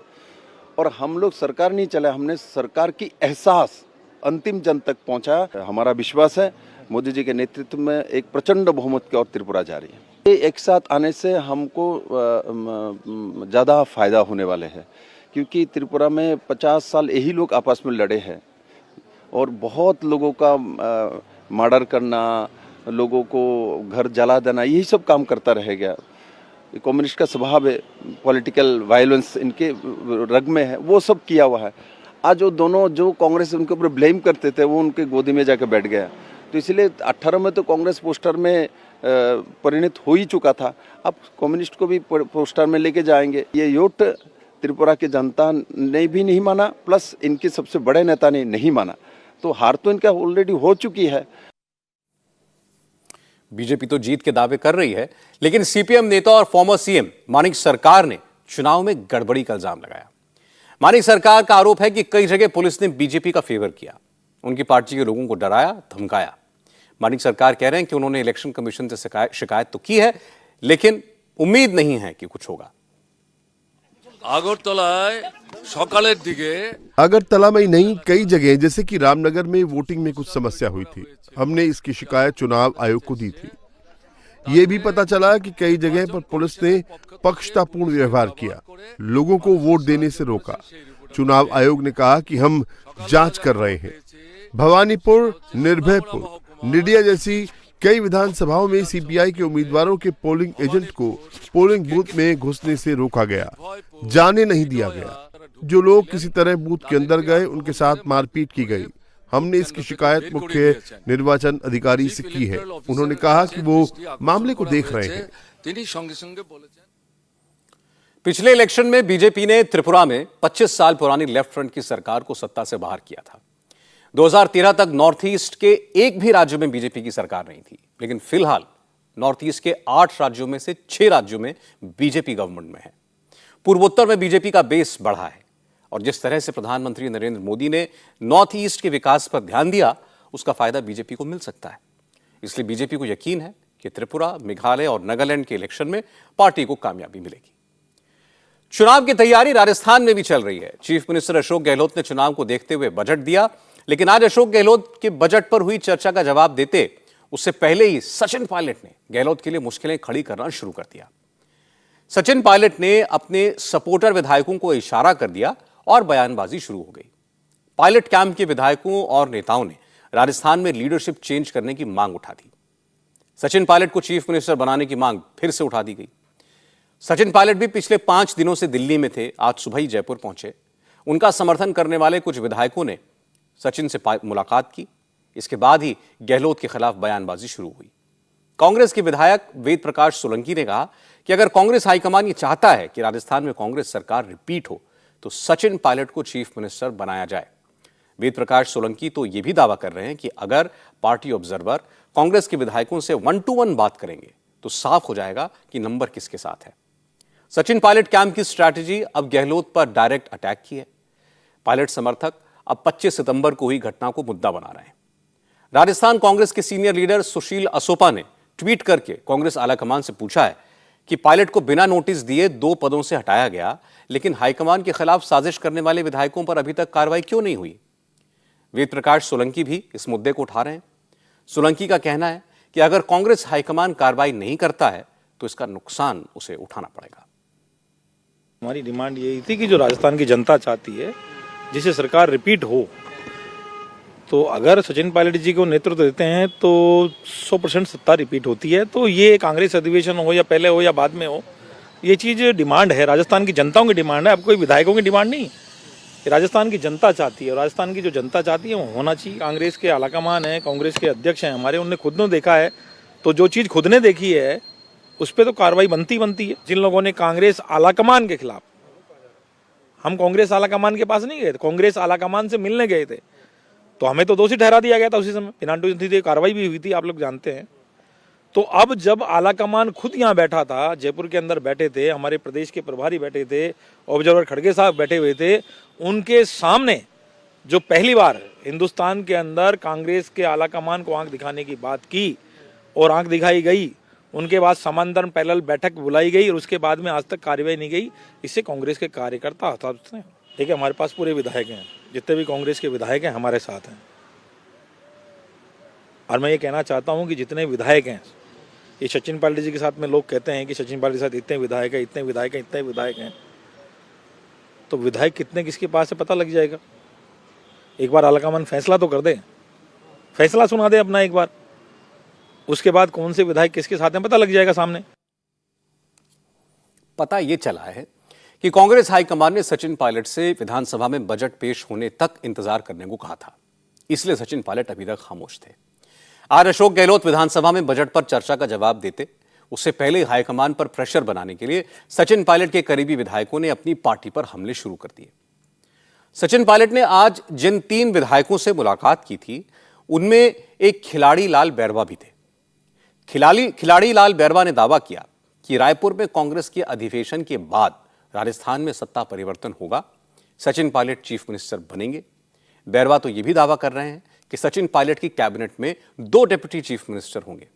और हम लोग सरकार नहीं चलाए, हमने सरकार की एहसास अंतिम जन तक पहुंचाया। हमारा विश्वास है मोदी जी के नेतृत्व में एक प्रचंड बहुमत की ओर त्रिपुरा जा रही है। ये एक साथ आने से हमको ज़्यादा फायदा होने वाले है, क्योंकि त्रिपुरा में 50 साल यही लोग आपस में लड़े हैं और बहुत लोगों का मर्डर करना, लोगों को घर जला देना, यही सब काम करता रहेगा। कम्युनिस्ट का स्वभाव है, पॉलिटिकल वायलेंस इनके रग में है, वो सब किया हुआ है। आज वो दोनों जो कांग्रेस उनके ऊपर ब्लेम करते थे, वो उनके गोदी में जाकर बैठ गया। तो इसलिए 18 में तो कांग्रेस पोस्टर में परिणत हो ही चुका था, अब कम्युनिस्ट को भी पोस्टर में लेके जाएंगे। ये योट त्रिपुरा की जनता ने भी नहीं माना, प्लस इनके सबसे बड़े नेता ने नहीं माना, तो हार तो इनका ऑलरेडी हो चुकी है। बीजेपी तो जीत के दावे कर रही है, लेकिन सीपीएम नेता और फॉर्मर सीएम मानिक सरकार ने चुनाव में गड़बड़ी का इल्जाम लगाया। मानिक सरकार का आरोप है कि कई जगह पुलिस ने बीजेपी का फेवर किया, उनकी पार्टी के लोगों को डराया, धमकाया। मानिक सरकार कह रहे हैं कि उन्होंने इलेक्शन कमीशन से शिकायत तो की है, लेकिन उम्मीद नहीं है कि कुछ होगा। अगरतला में ही नहीं, कई जगह जैसे कि रामनगर में वोटिंग में कुछ समस्या हुई थी। हमने इसकी शिकायत चुनाव आयोग को दी थी। ये भी पता चला कि कई जगह पर पुलिस ने पक्षतापूर्ण व्यवहार किया, लोगों को वोट देने से रोका। चुनाव आयोग ने कहा कि हम जांच कर रहे हैं। भवानीपुर, निर्भयपुर, निडिया जैसी कई विधानसभाओं में सीपीआई के उम्मीदवारों के पोलिंग एजेंट को पोलिंग बूथ में घुसने से रोका गया, जाने नहीं दिया गया। जो लोग किसी तरह बूथ के अंदर गए, उनके साथ मारपीट की गई। हमने इसकी शिकायत मुख्य निर्वाचन अधिकारी से की है। उन्होंने कहा कि वो मामले को देख रहे हैं। पिछले इलेक्शन में बीजेपी ने त्रिपुरा में 25 साल पुरानी लेफ्ट फ्रंट की सरकार को सत्ता से बाहर किया था। 2013 तक नॉर्थ ईस्ट के एक भी राज्य में बीजेपी की सरकार नहीं थी, लेकिन फिलहाल नॉर्थ ईस्ट के 8 राज्यों में से 6 राज्यों में बीजेपी गवर्नमेंट में है। पूर्वोत्तर में बीजेपी का बेस बढ़ा है और जिस तरह से प्रधानमंत्री नरेंद्र मोदी ने नॉर्थ ईस्ट के विकास पर ध्यान दिया, उसका फायदा बीजेपी को मिल सकता है। इसलिए बीजेपी को यकीन है कि त्रिपुरा, मेघालय और नागालैंड के इलेक्शन में पार्टी को कामयाबी मिलेगी। चुनाव की तैयारी राजस्थान में भी चल रही है। चीफ मिनिस्टर अशोक गहलोत ने चुनाव को देखते हुए बजट दिया, लेकिन आज अशोक गहलोत के बजट पर हुई चर्चा का जवाब देते उससे पहले ही सचिन पायलट ने गहलोत के लिए मुश्किलें खड़ी करना शुरू कर दिया। सचिन पायलट ने अपने सपोर्टर विधायकों को इशारा कर दिया और बयानबाजी शुरू हो गई। पायलट कैंप के विधायकों और नेताओं ने राजस्थान में लीडरशिप चेंज करने की मांग उठा दी। सचिन पायलट को चीफ मिनिस्टर बनाने की मांग फिर से उठा दी गई। सचिन पायलट भी पिछले 5 दिनों से दिल्ली में थे, आज सुबह ही जयपुर पहुंचे। उनका समर्थन करने वाले कुछ विधायकों ने सचिन से मुलाकात की। इसके बाद ही गहलोत के खिलाफ बयानबाजी शुरू हुई। कांग्रेस के विधायक वेद प्रकाश सोलंकी ने कहा कि अगर कांग्रेस हाईकमान ये चाहता है कि राजस्थान में कांग्रेस सरकार रिपीट हो तो सचिन पायलट को चीफ मिनिस्टर बनाया जाए। वेद प्रकाश सोलंकी तो यह भी दावा कर रहे हैं कि अगर पार्टी ऑब्जर्वर कांग्रेस के विधायकों से 1-to-1 बात करेंगे तो साफ हो जाएगा कि नंबर किसके साथ है। सचिन पायलट कैंप की स्ट्रैटेजी अब गहलोत पर डायरेक्ट अटैक की है। पायलट समर्थक अब 25 सितंबर को हुई घटना को मुद्दा बना रहे हैं। राजस्थान कांग्रेस के सीनियर लीडर सुशील असोपा ने ट्वीट करके कांग्रेस आलाकमान से पूछा है कि पायलट को बिना नोटिस दिए 2 पदों से हटाया गया, लेकिन हाईकमान के खिलाफ साजिश करने वाले विधायकों पर अभी तक कार्रवाई क्यों नहीं हुई। वेद प्रकाश सोलंकी भी इस मुद्दे को उठा रहे हैं। सोलंकी का कहना है कि अगर कांग्रेस हाईकमान कार्रवाई नहीं करता है तो इसका नुकसान उसे उठाना पड़ेगा। हमारी डिमांड यही थी कि जो राजस्थान की जनता चाहती है, जिसे सरकार रिपीट हो, तो अगर सचिन पायलट जी को नेतृत्व देते हैं तो 100% सत्ता रिपीट होती है। तो ये कांग्रेस अधिवेशन हो या पहले हो या बाद में हो, ये चीज़ डिमांड है, राजस्थान की जनताओं की डिमांड है। अब कोई विधायकों की डिमांड नहीं, राजस्थान की जनता चाहती है और राजस्थान की जो जनता चाहती है वो होना चाहिए। कांग्रेस के आलाकमान हैं, कांग्रेस के अध्यक्ष हैं हमारे, उनने खुद ने देखा है, तो जो चीज़ खुद ने देखी है उस पर तो कार्रवाई बनती है। जिन लोगों ने कांग्रेस आलाकमान के खिलाफ, हम कांग्रेस आलाकमान के पास नहीं गए थे, कांग्रेस आलाकमान से मिलने गए थे, तो हमें तो दोषी ठहरा दिया गया था उसी समय। बिना नोटिस कार्रवाई भी हुई थी, आप लोग जानते हैं। तो अब जब आलाकमान खुद यहाँ बैठा था, जयपुर के अंदर बैठे थे, हमारे प्रदेश के प्रभारी बैठे थे, ऑब्जर्वर खड़गे साहब बैठे हुए थे, उनके सामने जो पहली बार हिंदुस्तान के अंदर कांग्रेस के आलाकमान को आंख दिखाने की बात की और आंख दिखाई गई, उनके बाद समांतर पैरेलल बैठक बुलाई गई और उसके बाद में आज तक कार्रवाई नहीं गई। इससे कांग्रेस के कार्यकर्ता हताश हैं। देखिए, हमारे पास पूरे विधायक हैं, जितने भी कांग्रेस के विधायक हैं हमारे साथ हैं। और मैं ये कहना चाहता हूँ कि जितने विधायक हैं, ये सचिन पायलट जी के साथ में लोग कहते हैं कि सचिन पायलट के साथ इतने विधायक हैं, इतने विधायक हैं, इतने विधायक हैं, तो विधायक कितने किसके पास है पता लग जाएगा। एक बार आलाकमान फैसला तो कर दे, फैसला सुना दे अपना एक बार, उसके बाद कौन से विधायक किसके साथ हैं पता लग जाएगा सामने। पता यह चला है कि कांग्रेस हाईकमान ने सचिन पायलट से विधानसभा में बजट पेश होने तक इंतजार करने को कहा था, इसलिए सचिन पायलट अभी तक खामोश थे। आज अशोक गहलोत विधानसभा में बजट पर चर्चा का जवाब देते उससे पहले हाईकमान पर प्रेशर बनाने के लिए सचिन पायलट के करीबी विधायकों ने अपनी पार्टी पर हमले शुरू कर दिए। सचिन पायलट ने आज जिन 3 विधायकों से मुलाकात की थी, उनमें एक खिलाड़ी लाल बैरवा भी थे। खिलाड़ी लाल बैरवा ने दावा किया कि रायपुर में कांग्रेस के अधिवेशन के बाद राजस्थान में सत्ता परिवर्तन होगा, सचिन पायलट चीफ मिनिस्टर बनेंगे। बैरवा तो यह भी दावा कर रहे हैं कि सचिन पायलट की कैबिनेट में 2 डिप्टी चीफ मिनिस्टर होंगे।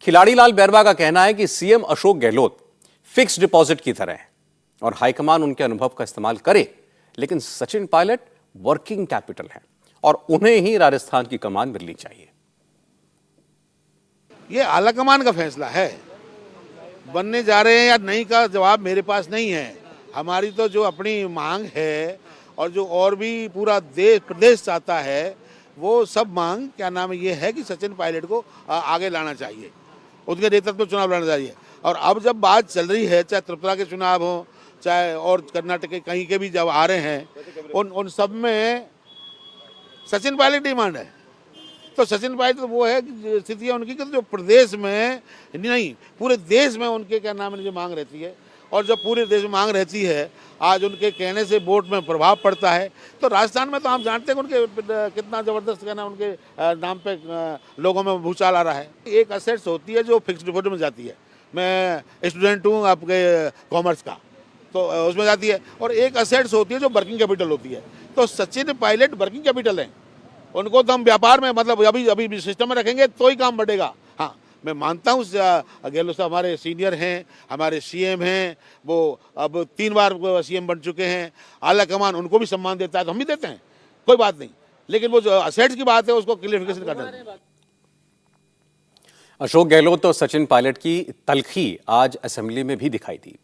खिलाड़ी लाल बैरवा का कहना है कि CM Ashok Gehlot fix deposit की तरह है और हाईकमान उनके अनुभव का इस्तेमाल करे, लेकिन सचिन पायलट वर्किंग कैपिटल है और उन्हें ही राजस्थान की कमान मिलनी चाहिए। ये आलाकमान का फैसला है, बनने जा रहे हैं या नहीं का जवाब मेरे पास नहीं है। हमारी तो जो अपनी मांग है और जो और भी पूरा प्रदेश चाहता है, वो सब मांग क्या नाम है ये है कि सचिन पायलट को आगे लाना चाहिए, उनके नेतृत्व में चुनाव लड़ना चाहिए। और अब जब बात चल रही है, चाहे त्रिपुरा के चुनाव हो, चाहे और कर्नाटक के कहीं के भी जब आ रहे हैं, उन सब में सचिन पायलट डिमांड है। तो सचिन पायलट तो वो है कि स्थिति है उनकी कि जो प्रदेश में नहीं पूरे देश में उनके क्या नाम है जो मांग रहती है, और जब पूरे देश में मांग रहती है, आज उनके कहने से वोट में प्रभाव पड़ता है। तो राजस्थान में तो हम जानते हैं उनके कितना ज़बरदस्त कहना, उनके नाम पे लोगों में भूचाल आ रहा है। एक असेट्स होती है जो फिक्स्ड डिपॉजिट में जाती है। मैं स्टूडेंट हूँ आपके कॉमर्स का, तो उसमें जाती है, और एक असेट्स होती है जो वर्किंग कैपिटल होती है। तो सचिन पायलट वर्किंग कैपिटल है, उनको तो हम व्यापार में मतलब अभी सिस्टम में रखेंगे तो ही काम बढ़ेगा। हाँ, मैं मानता हूँ गहलोत साहब हमारे सीनियर हैं, हमारे सीएम हैं, वो अब 3 बार सीएम बन चुके हैं, आला कमान उनको भी सम्मान देता है तो हम भी देते हैं, कोई बात नहीं, लेकिन वो जो असेट्स की बात है उसको क्लियरिफिकेशन करना है। अशोक गहलोत और सचिन पायलट की तल्खी आज असेंबली में भी दिखाई दी।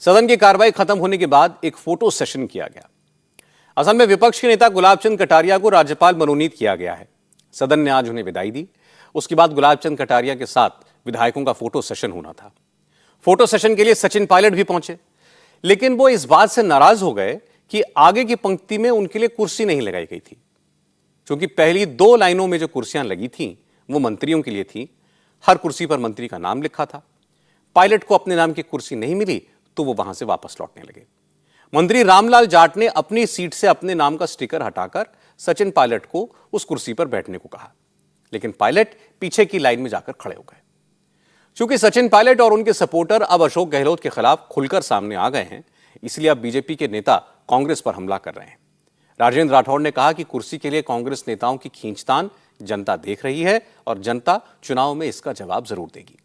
सदन की कार्रवाई खत्म होने के बाद एक फोटो सेशन किया गया। असल में विपक्ष के नेता गुलाब चंद कटारिया को राज्यपाल मनोनीत किया गया है। सदन ने आज उन्हें विदाई दी। उसके बाद गुलाब चंद कटारिया के साथ विधायकों का फोटो सेशन होना था। फोटो सेशन के लिए सचिन पायलट भी पहुंचे, लेकिन वो इस बात से नाराज हो गए कि आगे की पंक्ति में उनके लिए कुर्सी नहीं लगाई गई थी। क्योंकि पहली 2 लाइनों में जो कुर्सियां लगी थीं वो मंत्रियों के लिए थी। हर कुर्सी पर मंत्री का नाम लिखा था। पायलट को अपने नाम की कुर्सी नहीं मिली तो वो वहां से वापस लौटने लगे। मंत्री रामलाल जाट ने अपनी सीट से अपने नाम का स्टिकर हटाकर सचिन पायलट को उस कुर्सी पर बैठने को कहा, लेकिन पायलट पीछे की लाइन में जाकर खड़े हो गए। चूंकि सचिन पायलट और उनके सपोर्टर अब अशोक गहलोत के खिलाफ खुलकर सामने आ गए हैं, इसलिए अब बीजेपी के नेता कांग्रेस पर हमला कर रहे हैं। राजेंद्र राठौड़ ने कहा कि कुर्सी के लिए कांग्रेस नेताओं की खींचतान जनता देख रही है और जनता चुनाव में इसका जवाब जरूर देगी।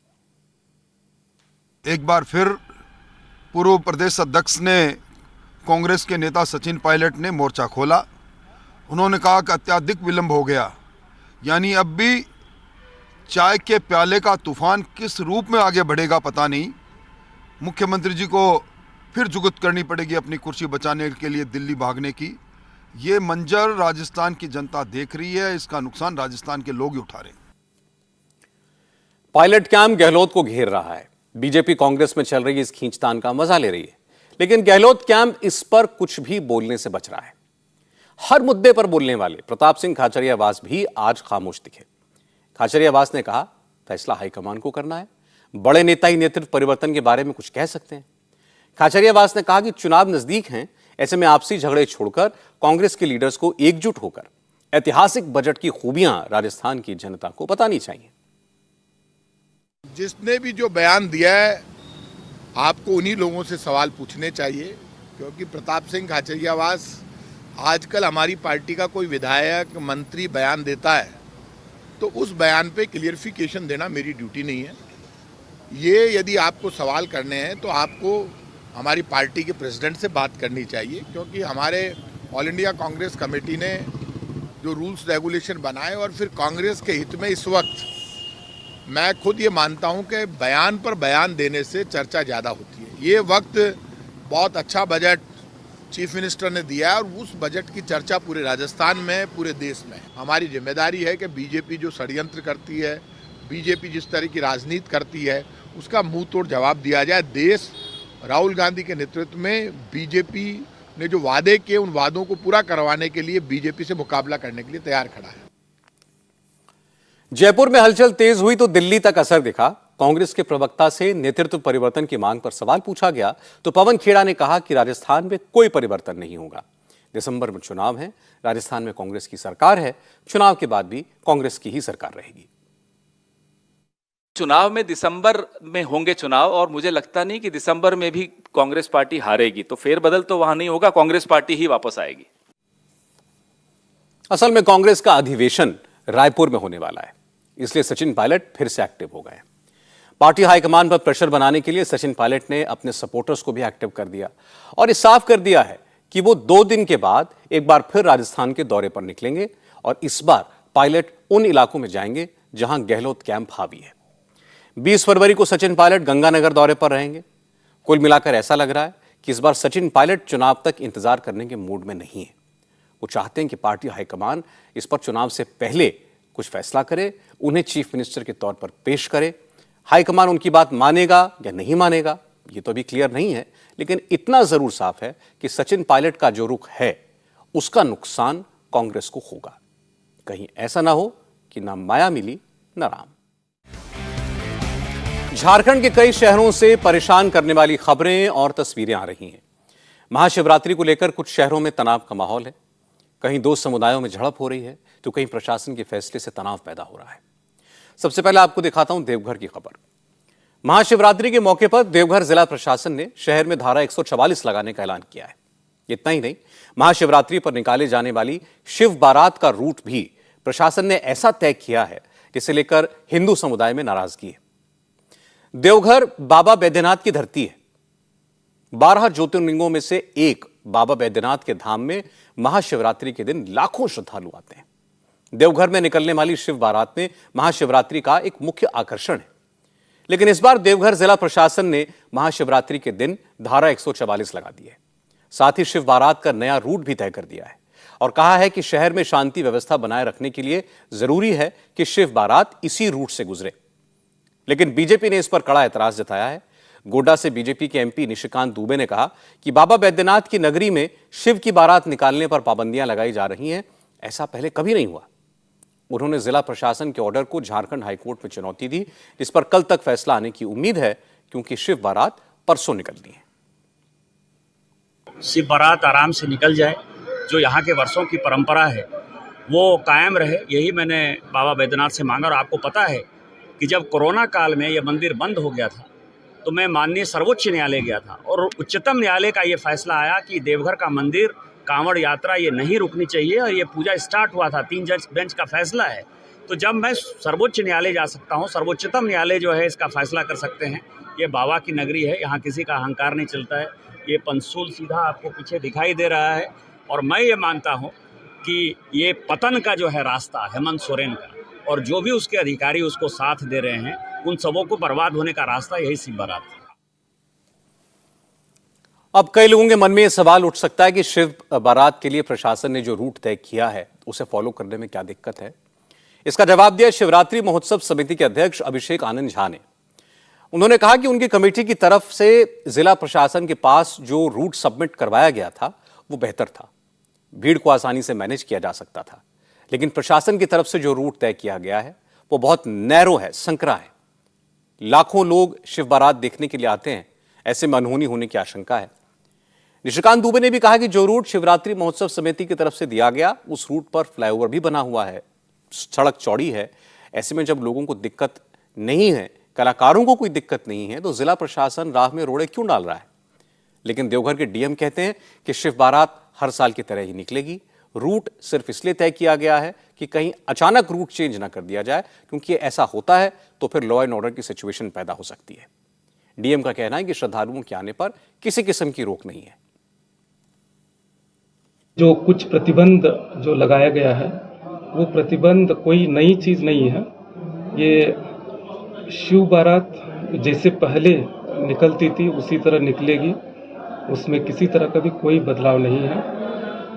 एक बार फिर पूर्व प्रदेश अध्यक्ष ने कांग्रेस के नेता सचिन पायलट ने मोर्चा खोला। उन्होंने कहा कि अत्यधिक विलंब हो गया, यानी अब भी चाय के प्याले का तूफान किस रूप में आगे बढ़ेगा पता नहीं। मुख्यमंत्री जी को फिर जुगत करनी पड़ेगी अपनी कुर्सी बचाने के लिए दिल्ली भागने की। ये मंजर राजस्थान की जनता देख रही है, इसका नुकसान राजस्थान के लोग ही उठा रहे हैं। पायलट कैंप गहलोत को घेर रहा है। बीजेपी कांग्रेस में चल रही इस खींचतान का मजा ले रही है, लेकिन गहलोत कैंप इस पर कुछ भी बोलने से बच रहा है। हर मुद्दे पर बोलने वाले प्रताप सिंह खाचरियावास भी आज खामोश दिखे। खाचरियावास ने कहा, फैसला हाईकमान को करना है, बड़े नेता ही नेतृत्व परिवर्तन के बारे में कुछ कह सकते हैं। खाचरियावास ने कहा कि चुनाव नजदीक हैं, ऐसे में आपसी झगड़े छोड़कर कांग्रेस के लीडर्स को एकजुट होकर ऐतिहासिक बजट की खूबियां राजस्थान की जनता को बतानी चाहिए। जिसने भी जो बयान दिया है, आपको उन्हीं लोगों से सवाल पूछने चाहिए, क्योंकि प्रताप सिंह खाचरियावास आजकल हमारी पार्टी का कोई विधायक मंत्री बयान देता है तो उस बयान पे क्लियरिफिकेशन देना मेरी ड्यूटी नहीं है। ये यदि आपको सवाल करने हैं तो आपको हमारी पार्टी के प्रेसिडेंट से बात करनी चाहिए, क्योंकि हमारे ऑल इंडिया कांग्रेस कमेटी ने जो रूल्स रेगुलेशन बनाए और फिर कांग्रेस के हित में इस वक्त मैं खुद ये मानता हूं कि बयान पर बयान देने से चर्चा ज़्यादा होती है। ये वक्त बहुत अच्छा बजट चीफ मिनिस्टर ने दिया है और उस बजट की चर्चा पूरे राजस्थान में, पूरे देश में। हमारी जिम्मेदारी है कि बीजेपी जो षड्यंत्र करती है, बीजेपी जिस तरह की राजनीति करती है, उसका मुंह तोड़ जवाब दिया जाए। देश राहुल गांधी के नेतृत्व में बीजेपी ने जो वादे किए, उन वादों को पूरा करवाने के लिए बीजेपी से मुकाबला करने के लिए तैयार खड़ा है। जयपुर में हलचल तेज हुई तो दिल्ली तक असर दिखा। कांग्रेस के प्रवक्ता से नेतृत्व परिवर्तन की मांग पर सवाल पूछा गया तो पवन खेड़ा ने कहा कि राजस्थान में कोई परिवर्तन नहीं होगा। दिसंबर में चुनाव है, राजस्थान में कांग्रेस की सरकार है, चुनाव के बाद भी कांग्रेस की ही सरकार रहेगी। चुनाव में दिसंबर में होंगे चुनाव, और मुझे लगता नहीं कि दिसंबर में भी कांग्रेस पार्टी हारेगी, तो फेरबदल तो वहां नहीं होगा, कांग्रेस पार्टी ही वापस आएगी। असल में कांग्रेस का अधिवेशन रायपुर में होने वाला है, इसलिए सचिन पायलट फिर से एक्टिव हो गए। पार्टी हाईकमान पर प्रेशर बनाने के लिए सचिन पायलट ने अपने सपोर्टर्स को भी एक्टिव कर दिया और ये साफ कर दिया है कि वो 2 दिन के बाद एक बार फिर राजस्थान के दौरे पर निकलेंगे और इस बार पायलट उन इलाकों में जाएंगे जहां गहलोत कैंप हावी है। 20 फरवरी को सचिन पायलट गंगानगर दौरे पर रहेंगे। कुल मिलाकर ऐसा लग रहा है कि इस बार सचिन पायलट चुनाव तक इंतजार करने के मूड में नहीं है। वो चाहते हैं कि पार्टी हाईकमान इस पर चुनाव से पहले कुछ फैसला करे, उन्हें चीफ मिनिस्टर के तौर पर पेश करे। हाईकमान उनकी बात मानेगा या नहीं मानेगा ये तो अभी क्लियर नहीं है, लेकिन इतना जरूर साफ है कि सचिन पायलट का जो रुख है उसका नुकसान कांग्रेस को होगा। कहीं ऐसा ना हो कि ना माया मिली ना राम। झारखंड के कई शहरों से परेशान करने वाली खबरें और तस्वीरें आ रही हैं। महाशिवरात्रि को लेकर कुछ शहरों में तनाव का माहौल है, कहीं दो समुदायों में झड़प हो रही है तो कहीं प्रशासन के फैसले से तनाव पैदा हो रहा है। सबसे पहले आपको दिखाता हूं देवघर की खबर। महाशिवरात्रि के मौके पर देवघर जिला प्रशासन ने शहर में धारा 144 लगाने का ऐलान किया है। इतना ही नहीं, महाशिवरात्रि पर निकाले जाने वाली शिव बारात का रूट भी प्रशासन ने ऐसा तय किया है जिसे लेकर हिंदू समुदाय में नाराजगी है। देवघर बाबा बैद्यनाथ की धरती है। 12 ज्योतिर्लिंगों में से एक बाबा बैद्यनाथ के धाम में महाशिवरात्रि के दिन लाखों श्रद्धालु आते हैं। देवघर में निकलने वाली शिव बारात में महाशिवरात्रि का एक मुख्य आकर्षण है, लेकिन इस बार देवघर जिला प्रशासन ने महाशिवरात्रि के दिन धारा 144 लगा दी है। साथ ही शिव बारात का नया रूट भी तय कर दिया है और कहा है कि शहर में शांति व्यवस्था बनाए रखने के लिए जरूरी है कि शिव बारात इसी रूट से गुजरे। लेकिन बीजेपी ने इस पर कड़ा एतराज जताया है। गोड्डा से बीजेपी के एमपी निशिकांत दुबे ने कहा कि बाबा बैद्यनाथ की नगरी में शिव की बारात निकालने पर पाबंदियां लगाई जा रही हैं, ऐसा पहले कभी नहीं हुआ। उन्होंने जिला प्रशासन के ऑर्डर को झारखंड हाईकोर्ट में चुनौती दी, जिस पर कल तक फैसला आने की उम्मीद है, क्योंकि शिव बारात परसों निकलनी है। शिव बारात आराम से निकल जाए, जो यहाँ के वर्षों की परंपरा है वो कायम रहे, यही मैंने बाबा बैद्यनाथ से मांगा। और आपको पता है कि जब कोरोना काल में ये मंदिर बंद हो गया था तो मैं माननीय सर्वोच्च न्यायालय गया था और उच्चतम न्यायालय का ये फैसला आया कि देवघर का मंदिर कांवड़ यात्रा ये नहीं रुकनी चाहिए और ये पूजा स्टार्ट हुआ था। 3 जज बेंच का फैसला है। तो जब मैं सर्वोच्च न्यायालय जा सकता हूँ, सर्वोच्चतम न्यायालय जो है इसका फैसला कर सकते हैं। ये बाबा की नगरी है, यहाँ किसी का अहंकार नहीं चलता है। ये पंचसूल सीधा आपको पीछे दिखाई दे रहा है और मैं ये मानता हूँ कि ये पतन का जो है रास्ता हेमंत सोरेन का, और जो भी उसके अधिकारी उसको साथ दे रहे हैं, उन सबों को बर्बाद होने का रास्ता यही शिव बारात है। अब कई लोगों के मन में यह सवाल उठ सकता है कि शिव बारात के लिए प्रशासन ने जो रूट तय किया है उसे फॉलो करने में क्या दिक्कत है। इसका जवाब दिया शिवरात्रि महोत्सव समिति के अध्यक्ष अभिषेक आनंद झा ने। उन्होंने कहा कि उनकी कमेटी की तरफ से जिला प्रशासन के पास जो रूट सबमिट करवाया गया था वो बेहतर था, भीड़ को आसानी से मैनेज किया जा सकता था। लेकिन प्रशासन की तरफ से जो रूट तय किया गया है वो बहुत नैरो है, संकरा है। लाखों लोग शिव बारात देखने के लिए आते हैं, ऐसे में अनहोनी होने की आशंका है। निशिकांत दुबे ने भी कहा कि जो रूट शिवरात्रि महोत्सव समिति की तरफ से दिया गया उस रूट पर फ्लाईओवर भी बना हुआ है, सड़क चौड़ी है। ऐसे में जब लोगों को दिक्कत नहीं है, कलाकारों को कोई दिक्कत नहीं है, तो जिला प्रशासन राह में रोड़े क्यों डाल रहा है। लेकिन देवघर के डीएम कहते हैं कि शिव बारात हर साल की तरह ही निकलेगी। रूट सिर्फ इसलिए तय किया गया है कि कहीं अचानक रूट चेंज ना कर दिया जाए, क्योंकि ऐसा होता है तो फिर लॉ एंड ऑर्डर की सिचुएशन पैदा हो सकती है। डीएम का कहना है कि श्रद्धालुओं के आने पर किसी किस्म की रोक नहीं है। जो कुछ प्रतिबंध जो लगाया गया है वो प्रतिबंध कोई नई चीज नहीं है। ये शिव बारात जैसे पहले निकलती थी उसी तरह निकलेगी, उसमें किसी तरह का भी कोई बदलाव नहीं है।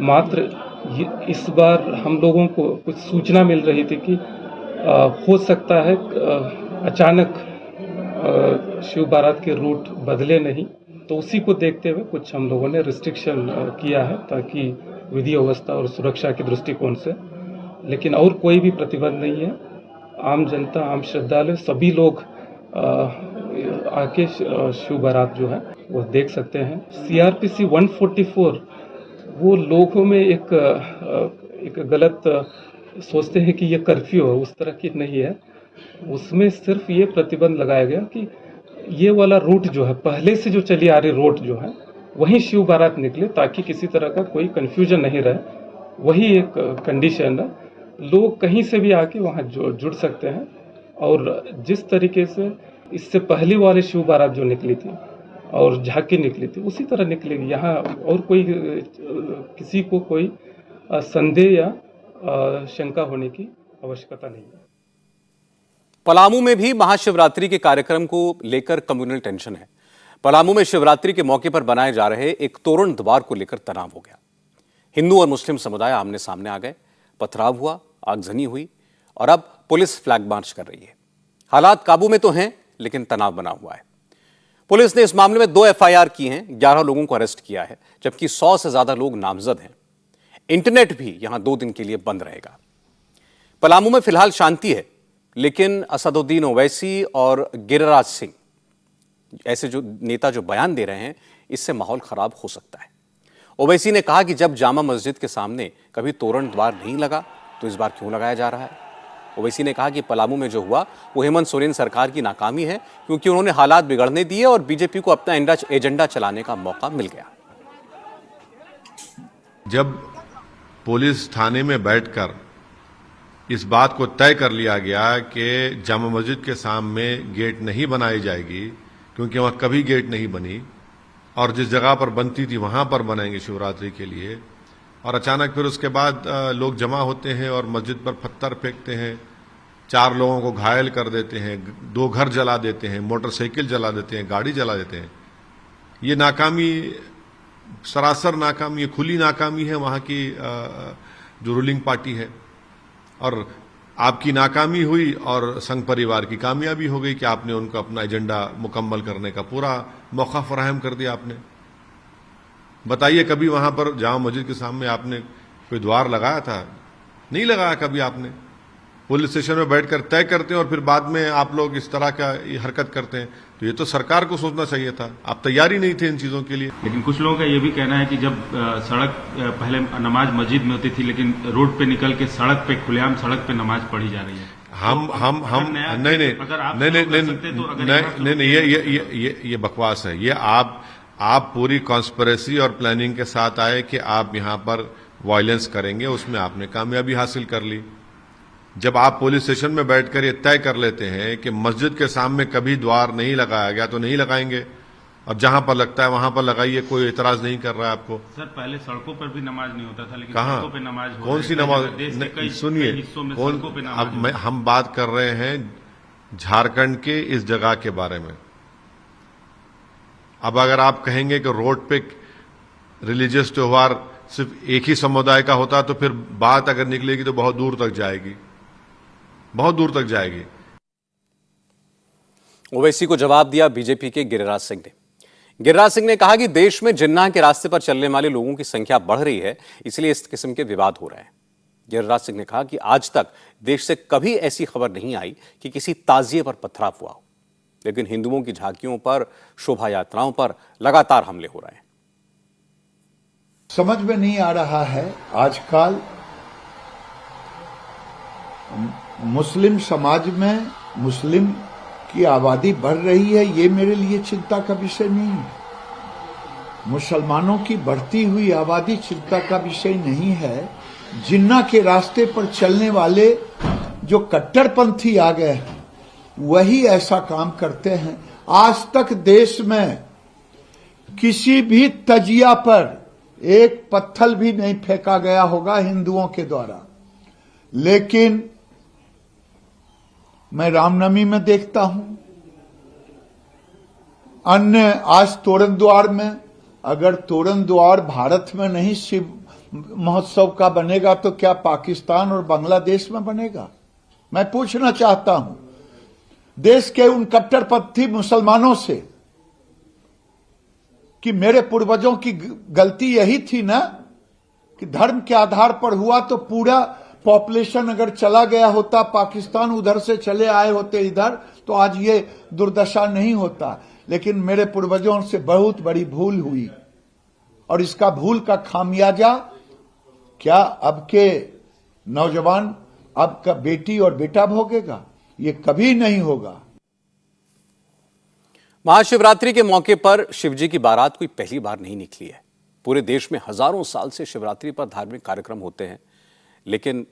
मात्र इस बार हम लोगों को कुछ सूचना मिल रही थी कि हो सकता है अचानक शिव बारात के रूट बदले नहीं, तो उसी को देखते हुए कुछ हम लोगों ने रिस्ट्रिक्शन किया है ताकि विधि व्यवस्था और सुरक्षा के दृष्टिकोण से। लेकिन और कोई भी प्रतिबंध नहीं है। आम जनता, आम श्रद्धालु सभी लोग आके शिव बारात जो है वो देख सकते हैं। सीआरपीसी 144 वो लोगों में एक गलत सोचते हैं कि ये कर्फ्यू है, उस तरह की नहीं है। उसमें सिर्फ ये प्रतिबंध लगाया गया कि ये वाला रूट जो है, पहले से जो चली आ रही रोड जो है वहीं शिव बारात निकले, ताकि किसी तरह का कोई कंफ्यूजन नहीं रहे। वही एक कंडीशन है। लोग कहीं से भी आके वहाँ जुड़ सकते हैं और जिस तरीके से इससे पहले वाले शिव बारात जो निकली थी और झांकी निकली थी उसी तरह निकलेगी। यहाँ और कोई किसी को कोई संदेह या शंका होने की आवश्यकता नहीं है। पलामू में भी महाशिवरात्रि के कार्यक्रम को लेकर कम्युनल टेंशन है। पलामू में शिवरात्रि के मौके पर बनाए जा रहे एक तोरण द्वार को लेकर तनाव हो गया। हिंदू और मुस्लिम समुदाय आमने सामने आ गए, पथराव हुआ, आगजनी हुई और अब पुलिस फ्लैग मार्च कर रही है। हालात काबू में तो हैं, लेकिन तनाव बना हुआ है। पुलिस ने इस मामले में 2 एफआईआर की हैं, 11 लोगों को अरेस्ट किया है, जबकि 100 से ज्यादा लोग नामजद हैं। इंटरनेट भी यहां 2 दिन के लिए बंद रहेगा। पलामू में फिलहाल शांति है, लेकिन असदुद्दीन ओवैसी और गिरिराज सिंह ऐसे जो नेता जो बयान दे रहे हैं, इससे माहौल खराब हो सकता है। ओवैसी ने कहा कि जब जामा मस्जिद के सामने कभी तोरण द्वार नहीं लगा तो इस बार क्यों लगाया जा रहा है। ओवैसी ने कहा कि पलामू में जो हुआ वो हेमंत सोरेन सरकार की नाकामी है, क्योंकि उन्होंने हालात बिगड़ने दिए और बीजेपी को अपना एजेंडा चलाने का मौका मिल गया। जब पुलिस थाने में बैठकर इस बात को तय कर लिया गया कि जामा मस्जिद के सामने गेट नहीं बनाई जाएगी, क्योंकि वहां कभी गेट नहीं बनी और जिस जगह पर बनती थी वहां पर बनाएंगे शिवरात्रि के लिए, और अचानक फिर उसके बाद लोग जमा होते हैं और मस्जिद पर पत्थर फेंकते हैं, 4 लोगों को घायल कर देते हैं, 2 घर जला देते हैं, मोटरसाइकिल जला देते हैं, गाड़ी जला देते हैं। ये नाकामी, सरासर नाकामी, खुली नाकामी है वहां की जो रूलिंग पार्टी है। और आपकी नाकामी हुई और संघ परिवार की कामयाबी हो गई कि आपने उनको अपना एजेंडा मुकम्मल करने का पूरा मौका फराहम कर दिया आपने। बताइए, कभी वहां पर जामा मस्जिद के सामने आपने कोई द्वार लगाया था? नहीं लगाया कभी आपने। पुलिस स्टेशन में बैठकर तय करते हैं और फिर बाद में आप लोग इस तरह का हरकत करते हैं, तो ये तो सरकार को सोचना चाहिए था। आप तैयारी नहीं थे इन चीजों के लिए। लेकिन कुछ लोगों का ये भी कहना है कि जब सड़क पहले नमाज मस्जिद में होती थी, लेकिन रोड पे निकल के सड़क पे, खुलेआम सड़क पे नमाज पढ़ी जा रही है। नहीं, ये बकवास है। ये आप पूरी कॉन्स्पिरेसी और प्लानिंग के साथ आए कि आप यहां पर वायलेंस करेंगे, उसमें आपने कामयाबी हासिल कर ली। जब आप पुलिस स्टेशन में बैठकर ये तय कर लेते हैं कि मस्जिद के सामने कभी द्वार नहीं लगाया गया तो नहीं लगाएंगे, और जहां पर लगता है वहां पर लगाइए, कोई इतराज नहीं कर रहा है आपको। सर, पहले सड़कों पर भी नमाज नहीं होता था, लेकिन कहां? सड़कों पे नमाज हो कौन सी नमाज? सुनिए, अब हम बात कर रहे हैं झारखंड के इस जगह के बारे में। अब अगर आप कहेंगे कि रोड पे रिलीजियस त्योहार सिर्फ एक ही समुदाय का होता, तो फिर बात अगर निकलेगी तो बहुत दूर तक जाएगी, बहुत दूर तक जाएगी। ओवैसी को जवाब दिया बीजेपी के गिरिराज सिंह ने। गिरिराज सिंह ने कहा कि देश में जिन्ना के रास्ते पर चलने वाले लोगों की संख्या बढ़ रही है, इसलिए इस किस्म के विवाद हो रहे हैं। गिरिराज सिंह ने कहा कि आज तक देश से कभी ऐसी खबर नहीं आई कि किसी ताजिए पर पथराव हुआ हो, लेकिन हिंदुओं की झांकियों पर, शोभा यात्राओं पर लगातार हमले हो रहे हैं। समझ में नहीं आ रहा है, आजकल मुस्लिम समाज में मुस्लिम की आबादी बढ़ रही है, ये मेरे लिए चिंता का विषय नहीं है। मुसलमानों की बढ़ती हुई आबादी चिंता का विषय नहीं है। जिन्ना के रास्ते पर चलने वाले जो कट्टरपंथी आ गए हैं, वही ऐसा काम करते हैं। आज तक देश में किसी भी तजिया पर एक पत्थर भी नहीं फेंका गया होगा हिंदुओं के द्वारा, लेकिन मैं रामनवमी में देखता हूं, अन्य आज तोरण द्वार में, अगर तोरण द्वार भारत में नहीं शिव महोत्सव का बनेगा तो क्या पाकिस्तान और बांग्लादेश में बनेगा? मैं पूछना चाहता हूं देश के उन कट्टरपंथी मुसलमानों से कि मेरे पूर्वजों की गलती यही थी ना कि धर्म के आधार पर हुआ, तो पूरा पॉपुलेशन अगर चला गया होता पाकिस्तान, उधर से चले आए होते इधर, तो आज ये दुर्दशा नहीं होता। लेकिन मेरे पूर्वजों से बहुत बड़ी भूल हुई, और इसका भूल का खामियाजा क्या अब के नौजवान, अब का बेटी और बेटा भोगेगा? ये कभी नहीं होगा। महाशिवरात्रि के मौके पर शिवजी की बारात कोई पहली बार नहीं निकली है। पूरे देश में हजारों साल से शिवरात्रि पर धार्मिक कार्यक्रम होते हैं, लेकिन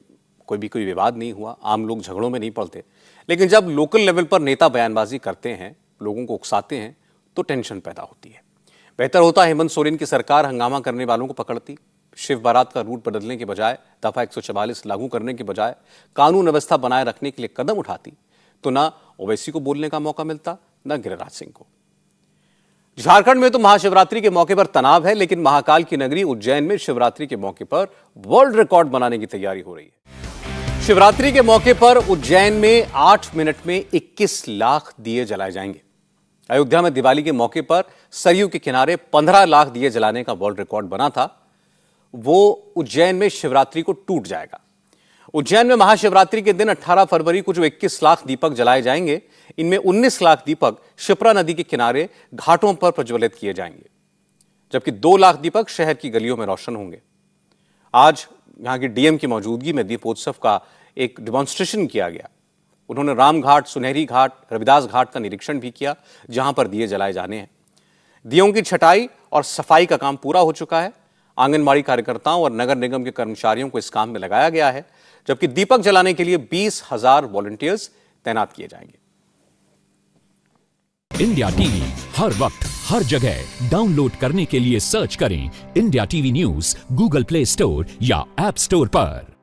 कोई विवाद नहीं हुआ, आम लोग झगड़ों में नहीं पड़ते। लेकिन जब लोकल लेवल पर नेता बयानबाजी करते हैं, लोगों को उकसाते हैं, तो टेंशन पैदा होती है। बेहतर होता हेमंत सोरेन की सरकार हंगामा करने वालों को पकड़ती, शिव बारात का रूट बदलने के बजाय, दफा 144 लागू करने के बजाय कानून व्यवस्था बनाए रखने के लिए कदम उठाती, तो ना ओवैसी को बोलने का मौका मिलता, न गिरिराज सिंह को। झारखंड में तो महाशिवरात्रि के मौके पर तनाव है, लेकिन महाकाल की नगरी उज्जैन में शिवरात्रि के मौके पर वर्ल्ड रिकॉर्ड बनाने की तैयारी हो रही है। शिवरात्रि के मौके पर उज्जैन में 8 मिनट में 21 लाख दिए जलाए जाएंगे। अयोध्या में दिवाली के मौके पर सरयू के किनारे 15 लाख दिए जलाने का वर्ल्ड रिकॉर्ड बना था, वो उज्जैन में शिवरात्रि को टूट जाएगा। उज्जैन में महाशिवरात्रि के दिन 18 फरवरी को जो 21 लाख दीपक जलाए जाएंगे, इनमें 19 लाख दीपक शिप्रा नदी के किनारे घाटों पर प्रज्वलित किए जाएंगे, जबकि 2 लाख दीपक शहर की गलियों में रोशन होंगे। आज यहां की डीएम की मौजूदगी में दीपोत्सव का एक डिमॉन्स्ट्रेशन किया गया। उन्होंने राम घाट, सुनहरी घाट, रविदास घाट का निरीक्षण भी किया, जहां पर दिए जलाए जाने हैं। दियों की छटाई और सफाई का काम पूरा हो चुका है। आंगनबाड़ी कार्यकर्ताओं और नगर निगम के कर्मचारियों को इस काम में लगाया गया है, जबकि दीपक जलाने के लिए 20,000 वॉलंटियर्स तैनात किए जाएंगे। इंडिया टीवी हर वक्त हर जगह डाउनलोड करने के लिए सर्च करें India TV news Google play store या ऐप स्टोर पर।